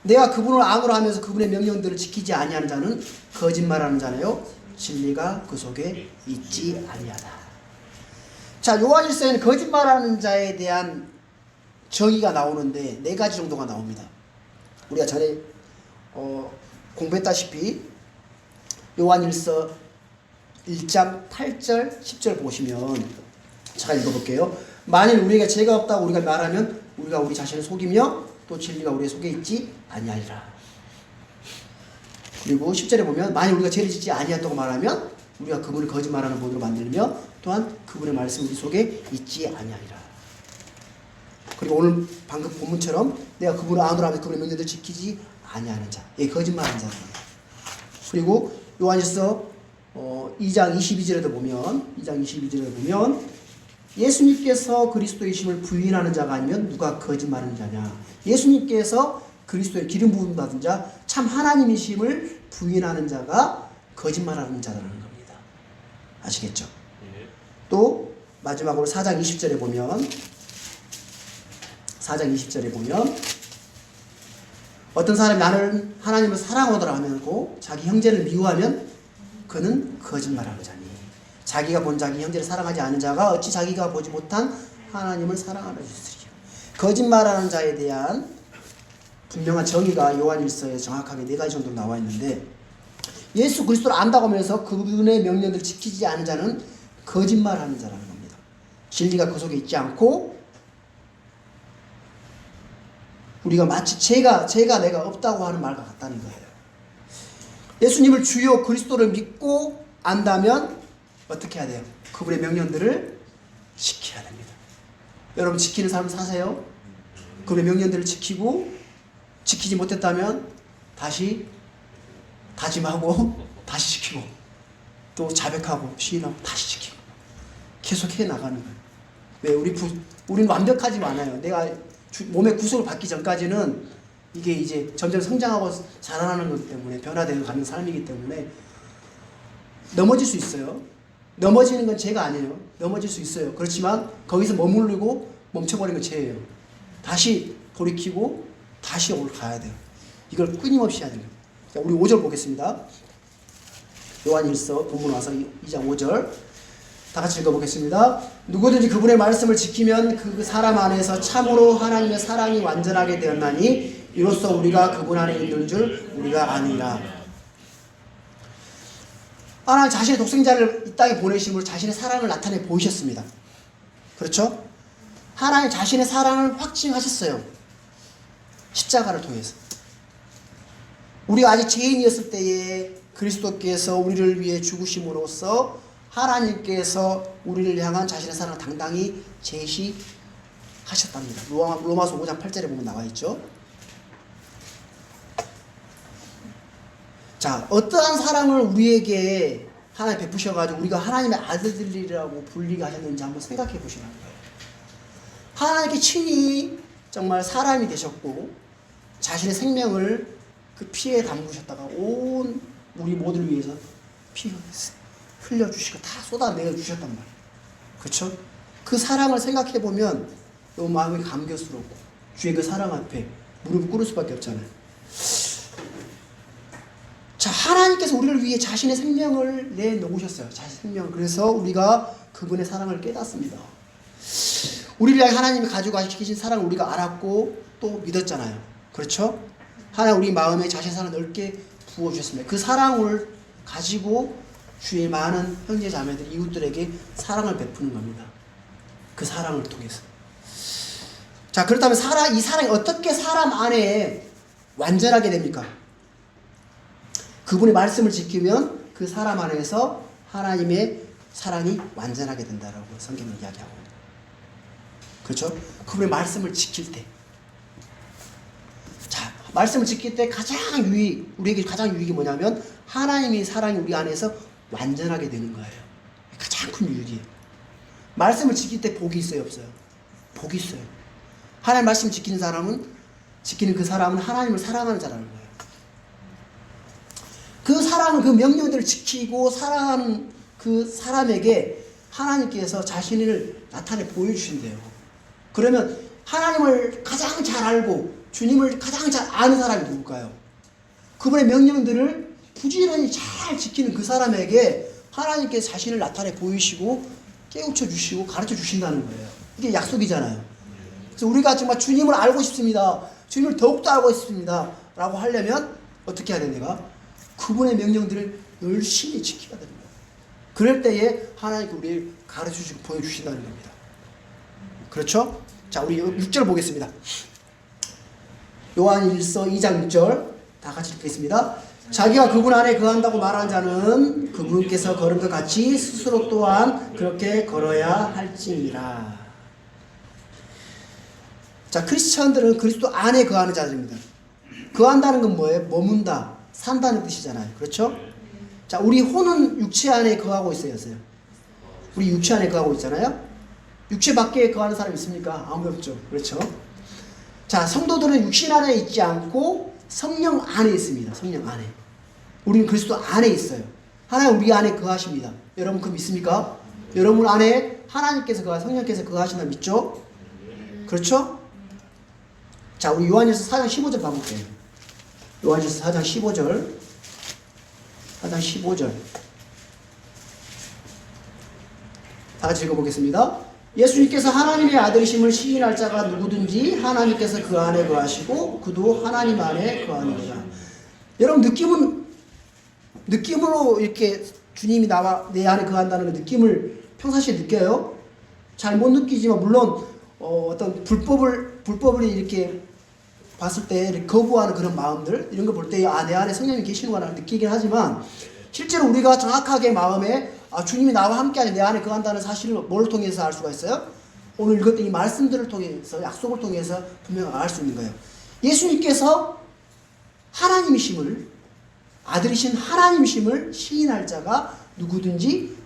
내가 그분을 아노라 하면서 그분의 명령들을 지키지 아니하는 자는 거짓말하는 자네요 진리가 그 속에 있지 아니하다. 자, 요한일서에는 거짓말하는 자에 대한 정의가 나오는데 4가지 정도가 나옵니다. 우리가 전에 공부했다시피 요한일서 1장 8절 10절 보시면 제가 읽어볼게요. 만일 우리에게 죄가 없다고 우리가 말하면 우리가 우리 자신을 속이며 또 진리가 우리 속에 있지 아니하리라. 그리고 10절에 보면 만일 우리가 죄를 짓지 아니한다고 말하면 우리가 그분을 거짓말하는 본으로 만들며 또한 그분의 말씀이 우리 속에 있지 아니하리라. 그리고 오늘 방금 본문처럼 내가 그분을 아노라 하면서 그분의 명령들을 지키지 아니하는 자, 거짓말하는 자다. 그리고 요한일서 2장 22절에도 보면 예수님께서 그리스도이심을 부인하는 자가 아니면 누가 거짓말하는 자냐. 예수님께서 그리스도의 기름 부음 받은 자, 참 하나님이심을 부인하는 자가 거짓말하는 자라는 겁니다. 아시겠죠? 또 마지막으로 4장 20절에 보면 어떤 사람이 나는 하나님을 사랑하더라 하면서 자기 형제를 미워하면 그는 거짓말하는 자니 자기가 본 자기 형제를 사랑하지 않은 자가 어찌 자기가 보지 못한 하나님을 사랑하라 주시리요. 거짓말하는 자에 대한 분명한 정의가 요한일서에 정확하게 4가지 정도로 나와 있는데, 예수 그리스도를 안다고 하면서 그분의 명령들을 지키지 않은 자는 거짓말하는 자라는 겁니다. 진리가 그 속에 있지 않고 우리가 마치 죄가 내가 없다고 하는 말과 같다는 거예요. 예수님을 주요 그리스도를 믿고 안다면 어떻게 해야 돼요? 그분의 명령들을 지켜야 됩니다. 여러분 지키는 삶 사세요? 그분의 명령들을 지키고 지키지 못했다면 다시 다짐하고 다시 지키고 또 자백하고 시인하고 다시 지키고 계속 해 나가는 거예요. 왜? 우리는 완벽하지 않아요. 내가 몸의 구속을 받기 전까지는 이게 이제 점점 성장하고 자라나는 거기 때문에 변화되어 가는 삶이기 때문에 넘어질 수 있어요. 넘어지는 건 죄가 아니에요. 넘어질 수 있어요. 그렇지만 거기서 머무르고 멈춰버리는 건 죄예요. 다시 돌이키고 다시 올라가야 돼요. 이걸 끊임없이 해야 돼요. 자, 우리 5절 보겠습니다. 요한일서 본문 와서 2장 5절 다 같이 읽어보겠습니다. 누구든지 그분의 말씀을 지키면 그 사람 안에서 참으로 하나님의 사랑이 완전하게 되었나니 이로써 우리가 그분 안에 있는 줄 우리가 아니라. 하나님 자신의 독생자를 이 땅에 보내심으로 자신의 사랑을 나타내 보이셨습니다. 그렇죠? 하나님 자신의 사랑을 확증하셨어요. 십자가를 통해서. 우리가 아직 죄인이었을 때에 그리스도께서 우리를 위해 죽으심으로써 하나님께서 우리를 향한 자신의 사랑을 당당히 제시하셨답니다. 로마서 5장 8절에 보면 나와 있죠. 자, 어떠한 사랑을 우리에게 하나님 베푸셔가지고 우리가 하나님의 아들들이라고 불리게 하셨는지 한번 생각해 보시라는 거예요. 하나님께 친히 정말 사람이 되셨고 자신의 생명을 그 피에 담그셨다가 온 우리 모두를 위해서 피 흘려주시고 다 쏟아내어 주셨단 말이에요. 그렇죠? 그 사랑을 생각해 보면 너무 마음이 감격스럽고 주의 그 사랑 앞에 무릎을 꿇을 수밖에 없잖아요. 자, 하나님께서 우리를 위해 자신의 생명을 내놓으셨어요. 자신의 생명을. 그래서 우리가 그분의 사랑을 깨닫습니다. 우리를 향해 하나님이 가지고 계신 사랑을 우리가 알았고 또 믿었잖아요. 그렇죠? 하나님 우리 마음에 자신의 사랑을 넓게 부어주셨습니다. 그 사랑을 가지고 주의 많은 형제 자매들 이웃들에게 사랑을 베푸는 겁니다. 그 사랑을 통해서. 자, 그렇다면 이 사랑이 어떻게 사람 안에 완전하게 됩니까? 그분의 말씀을 지키면 그 사람 안에서 하나님의 사랑이 완전하게 된다라고 성경은 이야기하고 있습니다. 그렇죠? 그분의 말씀을 지킬 때. 자, 말씀을 지킬 때 우리에게 가장 유익이 뭐냐면 하나님의 사랑이 우리 안에서 완전하게 되는 거예요. 가장 큰 유익이에요. 말씀을 지킬 때 복이 있어요, 없어요? 복이 있어요. 하나님 말씀 지키는 그 사람은 하나님을 사랑하는 자라는 거예요. 그 사랑은 그 명령들을 지키고 사랑하는 그 사람에게 하나님께서 자신을 나타내 보여주신대요. 그러면 하나님을 가장 잘 알고 주님을 가장 잘 아는 사람이 누굴까요? 그분의 명령들을 부지런히 잘 지키는 그 사람에게 하나님께서 자신을 나타내 보이시고 깨우쳐 주시고 가르쳐 주신다는 거예요. 이게 약속이잖아요. 그래서 우리가 정말 주님을 알고 싶습니다. 주님을 더욱더 알고 싶습니다. 라고 하려면 어떻게 해야 됩니까? 그분의 명령들을 열심히 지켜야 됩니다. 그럴 때에 하나님께 우리를 가르쳐주시고 보여주신다는 겁니다. 그렇죠? 자, 우리 6절 보겠습니다. 요한일서 2장 6절 다 같이 읽겠습니다. 자기가 그분 안에 거한다고 말한 자는 그분께서 걸은 것 같이 스스로 또한 그렇게 걸어야 할지니라. 자, 크리스천들은 그리스도 안에 거하는 자들입니다. 거한다는 건 뭐예요? 머문다, 산다는 뜻이잖아요. 그렇죠? 자, 우리 혼은 육체 안에 거하고 있어요. 우리 육체 안에 거하고 있잖아요. 육체 밖에 거하는 사람 있습니까? 아무 없죠. 그렇죠? 자, 성도들은 육신 안에 있지 않고 성령 안에 있습니다. 성령 안에. 우리는 그리스도 안에 있어요. 하나님 우리 안에 거하십니다. 여러분 그거 믿습니까? 여러분 안에 하나님께서 성령께서 거하신다 믿죠? 그렇죠? 자, 우리 요한일서 4장 15절 봐볼게요. 요한일서 4장 15절. 4장 15절. 다 같이 읽어보겠습니다. 예수님께서 하나님의 아들이심을 시인할 자가 누구든지 하나님께서 그 안에 거하시고 그도 하나님 안에 거하느니라. 여러분 느낌으로 이렇게 주님이 내 안에 거한다는 느낌을 평상시에 느껴요? 잘 못 느끼지만 물론 어떤 불법을 이렇게 봤을 때 이렇게 거부하는 그런 마음들 이런 거 볼 때 내 안에 성령이 계시는구나 느끼긴 하지만 실제로 우리가 정확하게 마음에 주님이 나와 함께하니 내 안에 거한다는 사실을 뭘 통해서 알 수가 있어요? 오늘 읽었던 이 말씀들을 통해서 약속을 통해서 분명히 알 수 있는 거예요. 예수님께서 하나님이심을 아들이신 하나님이심을 시인할 자가 누구든지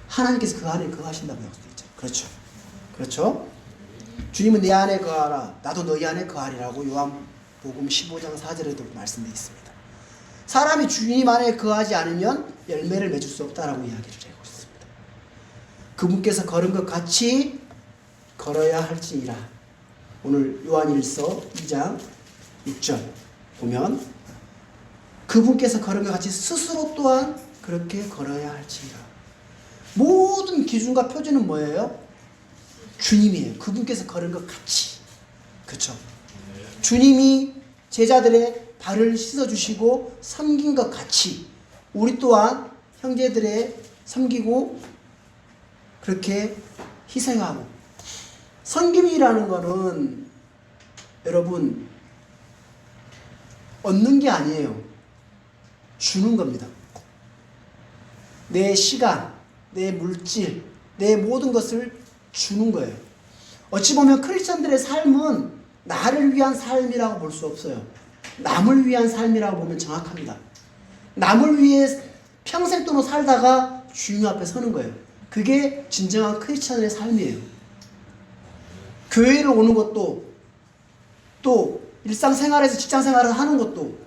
하나님께서 그 안에 거하신다고 약속했죠. 그렇죠. 그렇죠. 주님은 내 안에 거하라 나도 너희 안에 거하리라고 요한복음 15장 4절에도 말씀되어 있습니다. 사람이 주님 안에 거하지 않으면 열매를 맺을 수 없다라고 이야기를 하고 있습니다. 그분께서 걸은 것 같이 걸어야 할지니라. 오늘 요한일서 2장 6절 보면 그분께서 걸은 것 같이 스스로 또한 그렇게 걸어야 할지니라. 모든 기준과 표준은 뭐예요? 주님이에요. 그분께서 걸은 것 같이. 그렇죠? 주님이 제자들의 발을 씻어주시고 섬긴 것 같이 우리 또한 형제들의 섬기고 그렇게 희생하고. 섬김이라는 거는 여러분 얻는 게 아니에요. 주는 겁니다. 내 시간, 내 물질, 내 모든 것을 주는 거예요. 어찌 보면 크리스천들의 삶은 나를 위한 삶이라고 볼 수 없어요. 남을 위한 삶이라고 보면 정확합니다. 남을 위해 평생 동안 살다가 주님 앞에 서는 거예요. 그게 진정한 크리스천의 삶이에요. 교회를 오는 것도, 또 일상생활에서 직장생활을 하는 것도,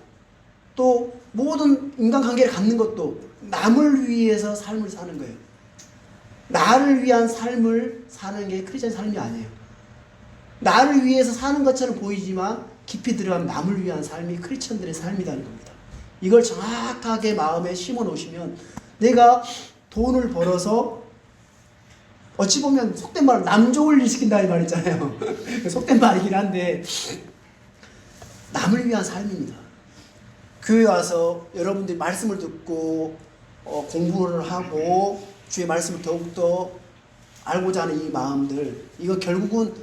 또 모든 인간관계를 갖는 것도 남을 위해서 삶을 사는 거예요. 나를 위한 삶을 사는 게 크리스천 삶이 아니에요. 나를 위해서 사는 것처럼 보이지만 깊이 들어가면 남을 위한 삶이 크리스천들의 삶이라는 겁니다. 이걸 정확하게 마음에 심어 놓으시면 내가 돈을 벌어서 어찌 보면 속된 말로 남 좋을 일 시킨다 이 말 있잖아요. 속된 말이긴 한데 남을 위한 삶입니다. 교회 와서 여러분들이 말씀을 듣고 공부를 하고 주의 말씀을 더욱더 알고자 하는 이 마음들, 이거 결국은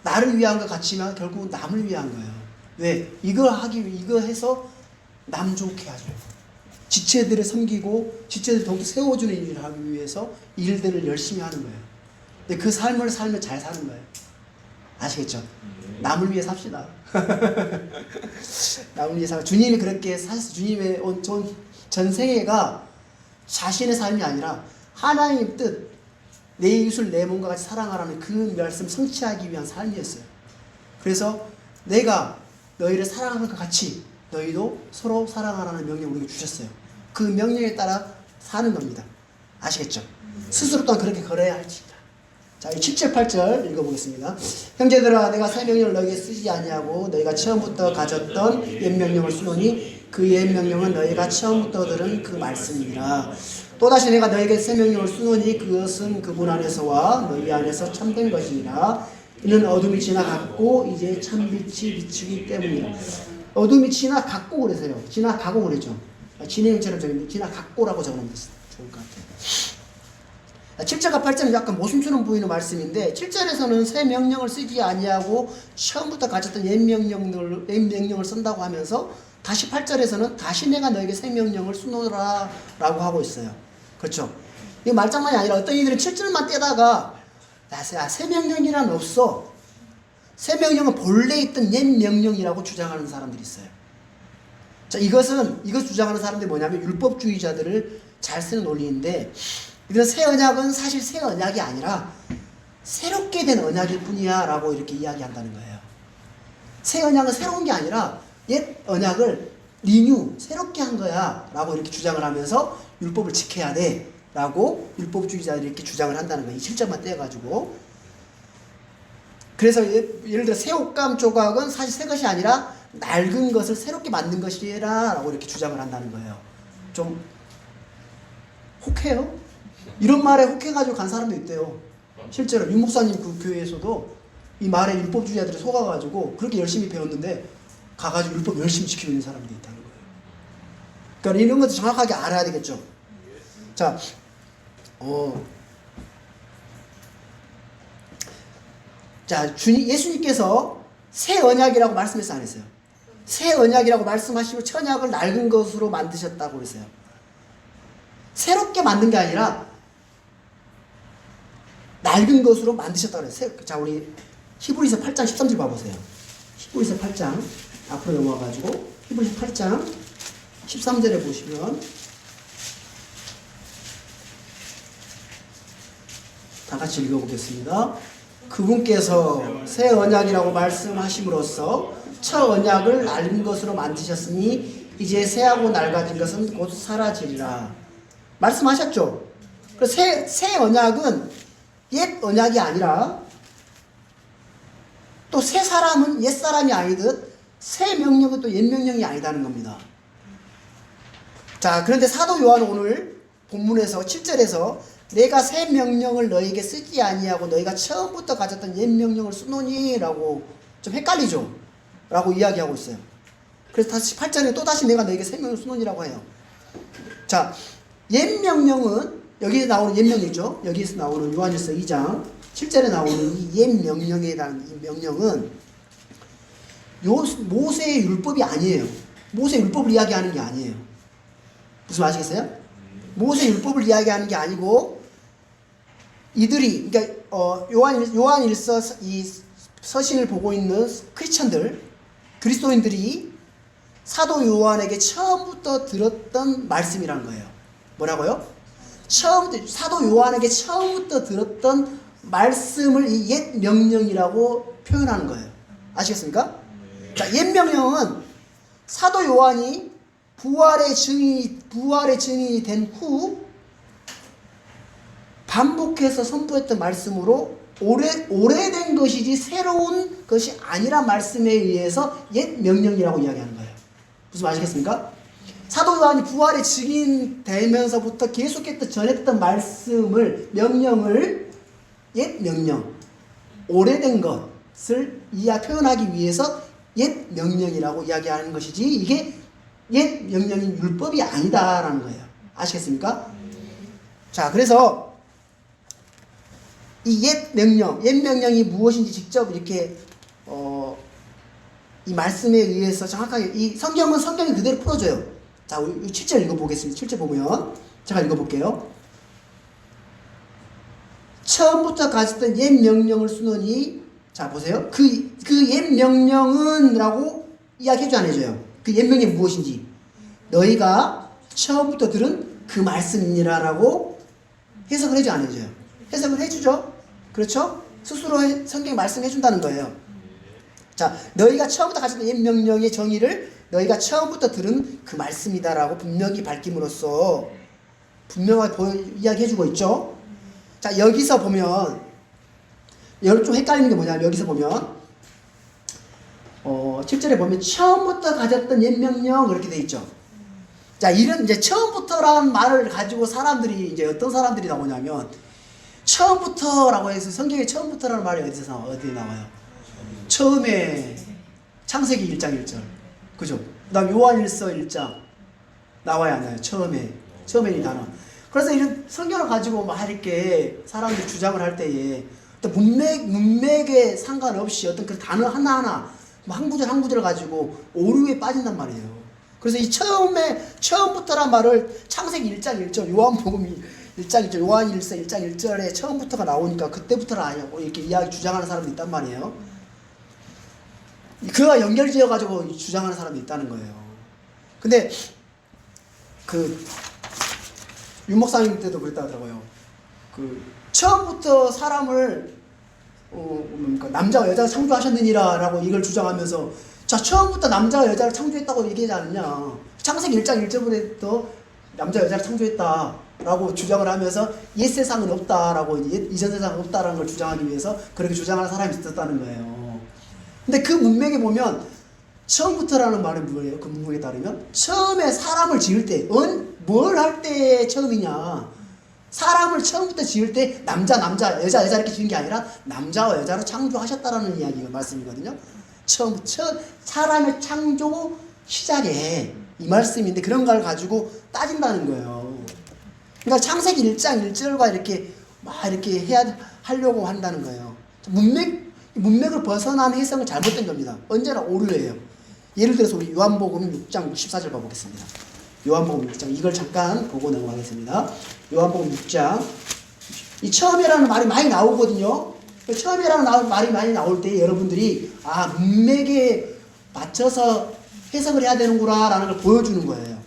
나를 위한 것 같지만 결국은 남을 위한 거예요. 왜? 이거 해서 남 좋게 하죠. 지체들을 섬기고 지체들 더욱더 세워주는 일을 하기 위해서 일들을 열심히 하는 거예요. 근데 그 삶을 살면 잘 사는 거예요. 아시겠죠? 남을 위해 삽시다. 남을 위해 삽시다. 주님이 그렇게 사실 주님의 전생애가 자신의 삶이 아니라 하나님의 뜻, 내 이웃을 내 몸과 같이 사랑하라는 그 말씀 성취하기 위한 삶이었어요. 그래서 내가 너희를 사랑하는 것 같이 너희도 서로 사랑하라는 명령을 우리에게 주셨어요. 그 명령에 따라 사는 겁니다. 아시겠죠? 스스로 또한 그렇게 걸어야 할지다. 자, 7절 8절 읽어보겠습니다. 형제들아 내가 새 명령을 너희에게 쓰지 아니하고 너희가 처음부터 가졌던 옛 명령을 쓰노니 그 옛 명령은 너희가 처음부터 들은 그 말씀이니라. 또다시 내가 너희에게 새 명령을 쓰노니 그것은 그분 안에서와 너희 안에서 참된 것이니라. 이는 어둠이 지나갔고 이제 참빛이 비추기 때문이라. 어둠이 지나갔고 그래서요. 지나가고 그랬죠. 진행처럼 적는데 지나갔고라고 적으면 좋을 것 같아요. 7절과 8절은 약간 모순처럼 보이는 말씀인데 7절에서는 새 명령을 쓰지 아니하고 처음부터 가졌던 옛 명령을 쓴다고 하면서 다시 8절에서는 다시 내가 너에게 새 명령을 쓰노라 라고 하고 있어요. 그렇죠? 이 말장난이 아니라 어떤 이들은 7절만 떼다가 새 명령이란 없어. 새 명령은 본래 있던 옛 명령이라고 주장하는 사람들이 있어요. 자, 이것 주장하는 사람들이 뭐냐면 율법주의자들을 잘 쓰는 논리인데, 이들은 새 언약은 사실 새 언약이 아니라 새롭게 된 언약일 뿐이야 라고 이렇게 이야기한다는 거예요. 새 언약은 새로운 게 아니라 옛 언약을 새롭게 한 거야 라고 이렇게 주장을 하면서 율법을 지켜야 돼 라고 율법주의자들이 이렇게 주장을 한다는 거예요. 이 7절만 떼가지고. 그래서 예를 들어 새 옷감 조각은 사실 새 것이 아니라 낡은 것을 새롭게 만든 것이라 라고 이렇게 주장을 한다는 거예요. 좀 혹해요? 이런 말에 혹해가지고 간 사람도 있대요. 실제로 윤 목사님 그 교회에서도 이 말에 율법주의자들이 속아가지고 그렇게 열심히 배웠는데 가가지고 율법 열심히 지키고 있는 사람들이 있다는 거예요. 그러니까 이런 것도 정확하게 알아야 되겠죠. 자, 예수님께서 새 언약이라고 말씀했어요, 안 했어요? 새 언약이라고 말씀하시고 천약을 낡은 것으로 만드셨다고 그랬어요. 새롭게 만든 게 아니라 낡은 것으로 만드셨다고 그랬어요. 자, 우리 히브리서 8장 13절 봐보세요. 히브리서 8장 앞으로 넘어가가지고 히브리서 8장 13절에 보시면 다 같이 읽어보겠습니다. 그분께서 새 언약이라고 말씀하심으로써 첫 언약을 낡은 것으로 만드셨으니 이제 새하고 낡아진 것은 곧 사라지리라. 말씀하셨죠? 새 언약은 옛 언약이 아니라 또 새 사람은 옛 사람이 아니듯 새 명령은 또 옛 명령이 아니다는 겁니다. 자, 그런데 사도 요한은 오늘 본문에서 7절에서 내가 새 명령을 너에게 쓰지 아니하고 너희가 처음부터 가졌던 옛 명령을 쓰노니 라고 좀 헷갈리죠? 라고 이야기하고 있어요. 그래서 다시 8절에 또다시 내가 너에게 새 명령을 쓰노니라고 해요. 자, 옛 명령은 여기에 나오는 옛 명령이죠. 여기에서 나오는 요한일서 2장 7절에 나오는 이 옛 명령이라는 이 명령은 모세의 율법이 아니에요. 모세의 율법을 이야기하는 게 아니에요. 무슨 말 아시겠어요? 모세의 율법을 이야기하는 게 아니고 이들이 그러니까 요한일서 이 서신을 보고 있는 크리스천들, 그리스도인들이 사도 요한에게 처음부터 들었던 말씀이란 거예요. 뭐라고요? 사도 요한에게 처음부터 들었던 말씀을 이 옛 명령이라고 표현하는 거예요. 아시겠습니까? 자, 옛 명령은 사도 요한이 부활의 증인이 된 후 반복해서 선포했던 말씀으로 오래된 것이지 새로운 것이 아니란 말씀에 의해서 옛 명령이라고 이야기하는 거예요. 무슨 말 아시겠습니까? 사도 요한이 부활의 증인 되면서부터 계속해서 전했던 말씀을, 명령을 옛 명령, 오래된 것을 표현하기 위해서 옛 명령이라고 이야기하는 것이지 이게 옛 명령인 율법이 아니다라는 거예요. 아시겠습니까? 자, 그래서 이 옛 명령이 무엇인지 직접 이렇게 이 말씀에 의해서 정확하게 이 성경이 그대로 풀어줘요. 자, 우리 7절 읽어보겠습니다. 7절 보면 제가 읽어볼게요. 처음부터 가졌던 옛 명령을 쓰노니, 자 보세요. 그 옛 명령은 라고 이야기해줘 안 해줘요. 그 옛 명령이 무엇인지 너희가 처음부터 들은 그 말씀이니라 라고 해석을 해줘 안 해줘요. 해석을 해주죠. 그렇죠? 스스로 성경이 말씀해준다는 거예요. 자, 너희가 처음부터 가졌던 옛 명령의 정의를 너희가 처음부터 들은 그 말씀이다라고 분명히 밝힘으로써 분명하게 이야기해주고 있죠. 자, 여기서 보면 좀 헷갈리는 게 뭐냐면 여기서 보면 7절에 보면 처음부터 가졌던 옛 명령 그렇게 돼 있죠. 자, 이런 이제 처음부터라는 말을 가지고 사람들이 이제 어떤 사람들이 나오냐면 처음부터라고 해서 성경에 처음부터라는 말이 어디 나와요? 처음에 창세기 1장 1절. 그죠? 그 다음 요한일서 1장 나와야 하나요? 처음에 이 단어. 그래서 이런 성경을 가지고 막 이렇게 사람들이 주장을 할 때에 어떤 문맥에 상관없이 어떤 그 단어 하나하나 한 구절을 가지고 오류에 빠진단 말이에요. 그래서 이 처음부터란 말을 창세기 1장 1절, 요한복음 1장 1절, 요한일서 1장 1절에 처음부터가 나오니까 그때부터는 아니고 이렇게 주장하는 사람도 있단 말이에요. 그와 연결지어 가지고 주장하는 사람도 있다는 거예요. 근데 윤목사님 때도 그랬다 하더라고요. 처음부터 사람을 남자와 여자가 창조하셨느니라라고 이걸 주장하면서 자, 처음부터 남자와 여자를 창조했다고 얘기하지 않느냐. 창세기 1장 1절부터 남자 여자를 창조했다라고 주장을 하면서 옛 세상은 없다라고 이전 세상은 없다라는 걸 주장하기 위해서 그렇게 주장하는 사람이 있었다는 거예요. 근데 그 문맥에 보면 처음부터라는 말은 뭐예요? 그 문맥에 따르면 처음에 사람을 지을 때 뭘 할 때 처음이냐. 사람을 처음부터 지을 때 남자 여자 이렇게 지은 게 아니라 남자와 여자로 창조하셨다라는 이야기가 말씀이거든요. 처음 사람의 창조 시작에 이 말씀인데 그런 걸 가지고 따진다는 거예요. 그러니까 창세기 1장 1절과 이렇게 하려고 한다는 거예요. 문맥을 벗어난 해석은 잘못된 겁니다. 언제나 오류예요. 예를 들어서 우리 요한복음 6장 64절 봐보겠습니다. 요한복음 6장 이걸 잠깐 보고 넘어가겠습니다. 요한복음 6장 이 처음이라는 말이 많이 나오거든요. 처음이라는 말이 많이 나올 때 여러분들이 문맥에 맞춰서 해석을 해야 되는구나 라는 걸 보여주는 거예요.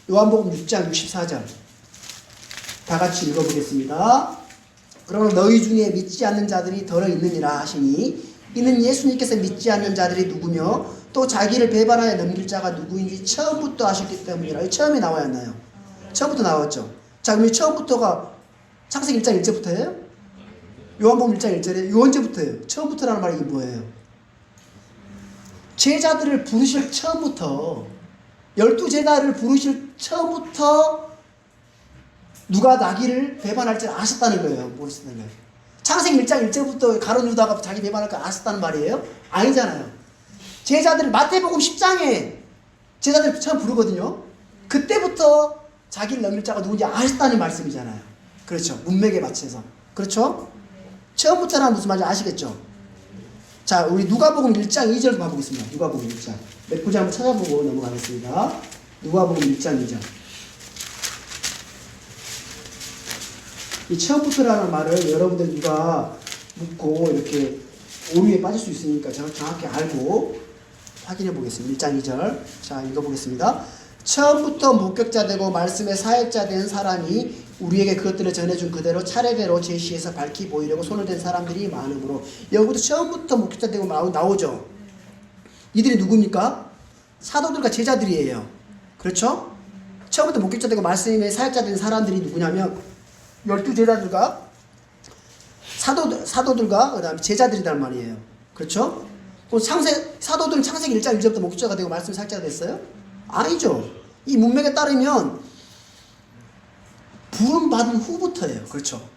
요한복음 6장 64절 다 같이 읽어보겠습니다. 그러나 너희 중에 믿지 않는 자들이 더러 있느니라 하시니 이는 예수님께서 믿지 않는 자들이 누구며 또 자기를 배반하여 넘길 자가 누구인지 처음부터 아셨기 때문이라. 처음에 나와야 하나요? 처음부터 나왔죠. 자, 그럼 이 처음부터가 창세기 1장 1절부터예요? 요한복음 1장 1절에 요 언제부터예요? 처음부터라는 말이 이게 뭐예요? 제자들을 부르실 처음부터 12제자를 부르실 처음부터 누가 나기를 배반할 줄 아셨다는 거예요. 모르시는 거예요. 창세기 1장 1절부터 가룟 유다가 자기 배반할 걸 아셨다는 말이에요? 아니잖아요. 제자들을 마태복음 10장에 제자들 처음 부르거든요. 그때부터 자기를 넘길 자가 누군지 아셨다는 말씀이잖아요. 그렇죠. 문맥에 맞춰서. 그렇죠? 처음부터는 무슨 말인지 아시겠죠? 자, 우리 누가복음 1장 2절 봐보겠습니다. 누가복음 1장. 몇 구절 한번 찾아보고 넘어가겠습니다. 누가복음 1장 2절. 이 처음부터라는 말을 여러분들 누가 묻고 이렇게 오류에 빠질 수 있으니까 정확히 알고 확인해 보겠습니다. 1장 2절. 자, 읽어보겠습니다. 처음부터 목격자 되고 말씀의 사역자 된 사람이 우리에게 그것들을 전해준 그대로 차례대로 제시해서 밝히 보이려고 손을 댄 사람들이 많으므로. 여기부터 처음부터 목격자 되고 나오죠. 이들이 누굽니까? 사도들과 제자들이에요. 그렇죠? 처음부터 목격자 되고 말씀의 사역자 된 사람들이 누구냐면 12제자들과 사도들과 그 다음에 제자들이란 말이에요. 그렇죠? 사도들은 창세기 1장 1절부터 목격자가 되고 말씀의 사역자가 됐어요? 아니죠. 이 문맥에 따르면 부름 받은 후부터예요. 그렇죠?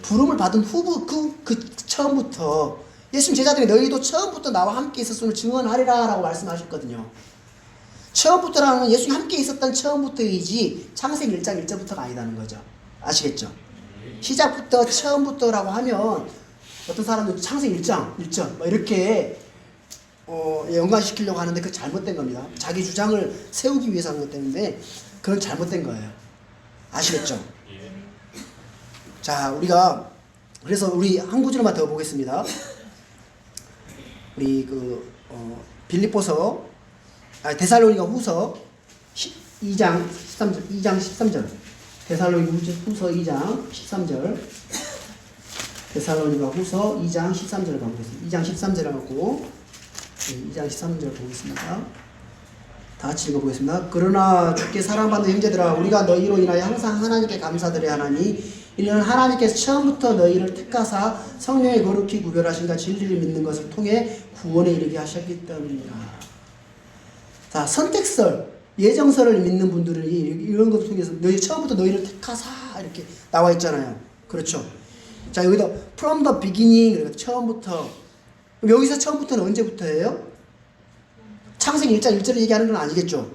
부름을 받은 후부 그 처음부터 예수님 제자들이 너희도 처음부터 나와 함께 있었음을 증언하리라 라고 말씀하셨거든요. 처음부터라는 예수님 함께 있었던 처음부터이지 창세기 1장 1절부터가 아니라는 거죠. 아시겠죠? 시작부터 처음부터라고 하면 어떤 사람들은 창세기 1장 1절 뭐 이렇게 연관시키려고 하는데 그건 잘못된 겁니다. 자기 주장을 세우기 위해서 하는 것 때문에 그건 잘못된 거예요. 아시겠죠? 자, 그래서 우리 한 구절만 더 보겠습니다. 우리 데살로니가 후서 2장 13절. 데살로니가 후서 2장 13절. 데살로니가 후서 2장 13절을 가보겠습니다. 2장 13절을 갖고 2장 13절 보겠습니다. 다 같이 읽어보겠습니다. 그러나 주께 사랑받는 형제들아 우리가 너희로 인하여 항상 하나님께 감사드려야 하나니 이는 하나님께서 처음부터 너희를 택하사 성령의 거룩히 구별하신가 진리를 믿는 것을 통해 구원에 이르게 하셨기 때문이라. 자, 선택설, 예정설을 믿는 분들이 이런 것을 통해서 처음부터 너희를 택하사 이렇게 나와 있잖아요. 그렇죠? 자, 여기도 from the beginning, 그러니까 처음부터. 여기서 처음부터는 언제부터예요? 창세기 1장 1절을 얘기하는 건 아니겠죠?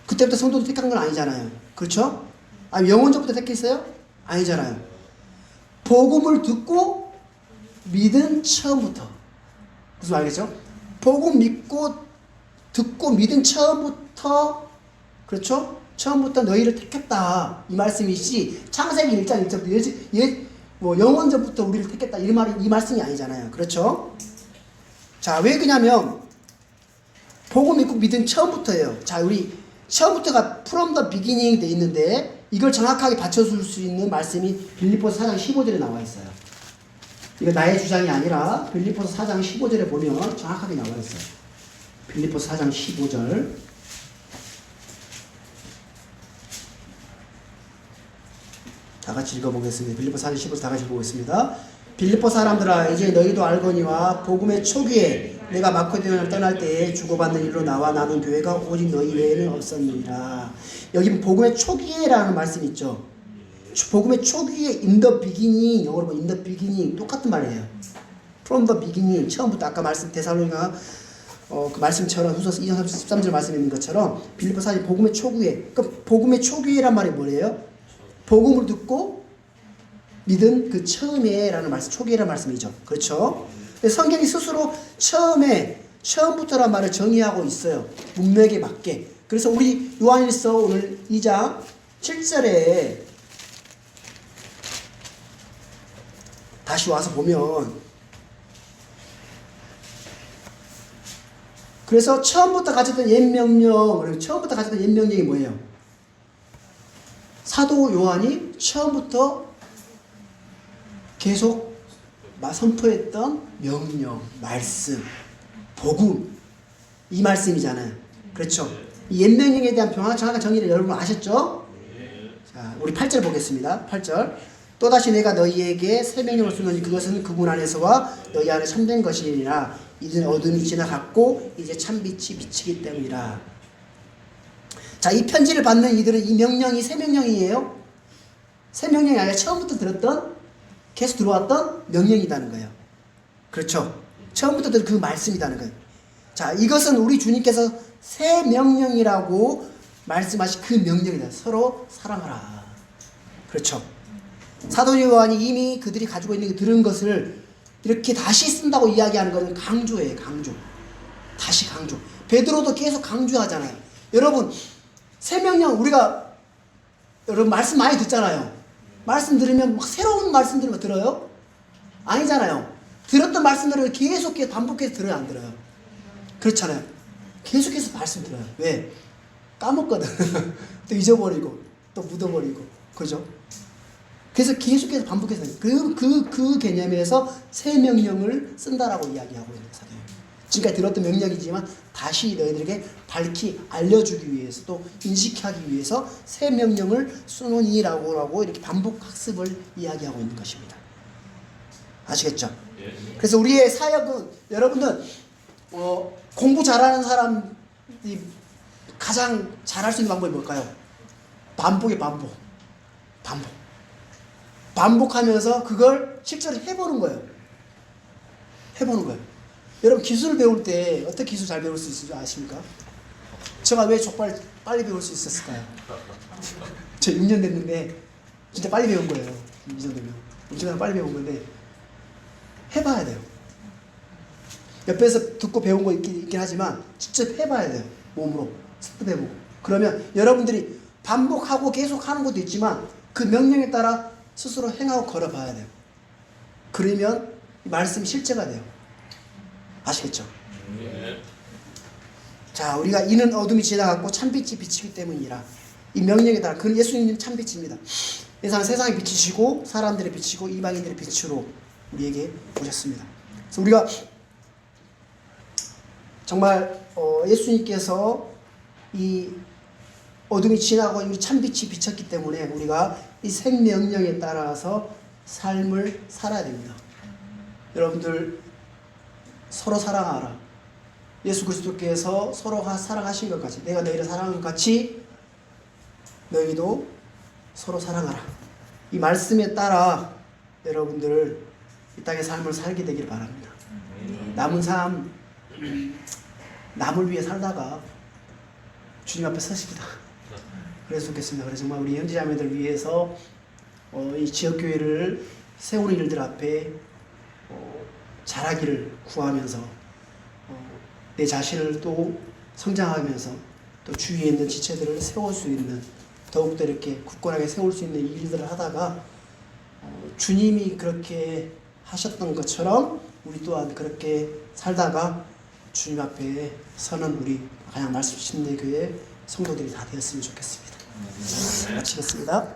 그때부터 성도도 택한 건 아니잖아요. 그렇죠? 아니 영원전부터 택했어요? 아니잖아요. 복음을 듣고 믿은 처음부터. 무슨 말이겠죠? 복음 믿고 듣고 믿은 처음부터, 그렇죠? 처음부터 너희를 택했다 이 말씀이지 창세기 1장 1절부터 영원전부터 우리를 택했다 이 말씀이 아니잖아요. 그렇죠? 자, 왜 그러냐면 복음 믿고 믿은 처음부터예요. 자, 우리 처음부터가 from the beginning 돼 있는데 이걸 정확하게 받쳐줄 수 있는 말씀이 빌립보서 4장 15절에 나와 있어요. 이거 나의 주장이 아니라 빌립보서 4장 15절에 보면 정확하게 나와 있어요. 빌립보서 4장 15절. 다 같이 읽어보겠습니다. 빌립보서 4장 15절 다 같이 보겠습니다. 빌립보 사람들아 이제 너희도 알거니와 복음의 초기에 내가 마케도니아를 떠날 때에 주고받는 일로 나와 나눈 교회가 오직 너희 외에는 없었느니라. 여기 복음의 초기에라는 말씀이 있죠. 복음의 초기에 in the beginning, 영어로 보면 in the beginning 똑같은 말이에요. from the beginning, 처음부터 아까 말씀 데살로니가 그 말씀처럼 후서 2장 13절 말씀에 있는 것처럼 빌립보 사람이 복음의 초기에, 그러니까 복음의 초기에란 말이 뭐예요? 복음을 듣고 믿은 그 처음에라는 말씀, 초기에라는 말씀이죠. 그렇죠? 성경이 스스로 처음부터란 말을 정의하고 있어요. 문맥에 맞게. 그래서 우리 요한일서 오늘 2장 7절에 다시 와서 보면 그래서 처음부터 가졌던 옛 명령, 처음부터 가졌던 옛 명령이 뭐예요? 사도 요한이 처음부터 계속 선포했던 명령, 말씀, 복음 이 말씀이잖아요. 그렇죠? 이 옛 명령에 대한 정확한 정의를 여러분 아셨죠? 자, 우리 8절 보겠습니다. 8절. 또다시 내가 너희에게 새 명령을 주노니 그것은 그분 안에서와 너희 안에 참된 것이니라. 이제 어둠이 지나갔고 이제 참빛이 비치기 때문이라. 자, 이 편지를 받는 이들은 이 명령이 새 명령이에요. 새 명령이 아니라 처음부터 들었던, 계속 들어왔던 명령이라는 거예요. 그렇죠? 처음부터 들은 그 말씀이라는 거예요. 자, 이것은 우리 주님께서 새 명령이라고 말씀하신 그 명령이다. 서로 사랑하라. 그렇죠? 사도 요한이 이미 그들이 가지고 있는 들은 것을 이렇게 다시 쓴다고 이야기하는 것은 강조예요. 강조. 다시 강조. 베드로도 계속 강조하잖아요. 여러분, 새 명령 우리가 여러분 말씀 많이 듣잖아요. 말씀 들으면 막 새로운 말씀 들어요? 아니잖아요. 들었던 말씀들을 계속 반복해서 들어요, 안 들어요? 그렇잖아요. 계속해서 말씀드려요. 왜? 까먹거든. 또 잊어버리고 또 묻어버리고 그죠? 그래서 계속해서 반복해서 그 개념에서 새 명령을 쓴다라고 이야기하고 있는 거예요. 지금까지 들었던 명령이지만 다시 너희들에게 밝히 알려주기 위해서 또 인식하기 위해서 새 명령을 쓰노니라고 이렇게 반복 학습을 이야기하고 있는 것입니다. 아시겠죠? 그래서 우리의 사역은 여러분들 공부 잘하는 사람이 가장 잘할 수 있는 방법이 뭘까요? 반복의 반복. 반복하면서 그걸 실제로 해보는 거예요. 여러분 기술을 배울 때 어떻게 기술 잘 배울 수 있을지 아십니까? 제가 왜 족발 빨리 배울 수 있었을까요? 저 6년 됐는데 진짜 빨리 배운 거예요. 이 정도면 엄청나게 빨리 배운 건데 해봐야 돼요. 옆에서 듣고 배운 거 있긴 하지만 직접 해봐야 돼요. 몸으로 습득해보고. 그러면 여러분들이 반복하고 계속 하는 것도 있지만 그 명령에 따라 스스로 행하고 걸어봐야 돼요. 그러면 이 말씀이 실제가 돼요. 아시겠죠? 자, 우리가 이는 어둠이 지나갔고 참빛이 비치기 때문이라. 이 명령에 따라 그 예수님은 참빛입니다. 세상의 빛이시고 사람들의 빛이고 이방인들의 빛으로 우리에게 오셨습니다. 그래서 우리가 정말 예수님께서 이 어둠이 지나고 우리 참빛이 비쳤기 때문에 우리가 이 생명령에 따라서 삶을 살아야 됩니다. 여러분들 서로 사랑하라. 예수 그리스도께서 서로가 사랑하신 것 같이 내가 너희를 사랑한 것 같이 너희도 서로 사랑하라. 이 말씀에 따라 여러분들 이 땅의 삶을 살게 되기를 바랍니다. 남은 삶 남을 위해 살다가 주님 앞에 서십니다. 그래서 좋겠습니다. 그래서 정말 우리 형제자매들 위해서 이 지역교회를 세우는 일들 앞에 잘하기를 구하면서 내 자신을 또 성장하면서 또 주위에 있는 지체들을 세울 수 있는 더욱더 이렇게 굳건하게 세울 수 있는 일들을 하다가 주님이 그렇게 하셨던 것처럼 우리 또한 그렇게 살다가 주님 앞에 서는 우리 가양 말씀 신대교회 성도들이 다 되었으면 좋겠습니다. 마치겠습니다.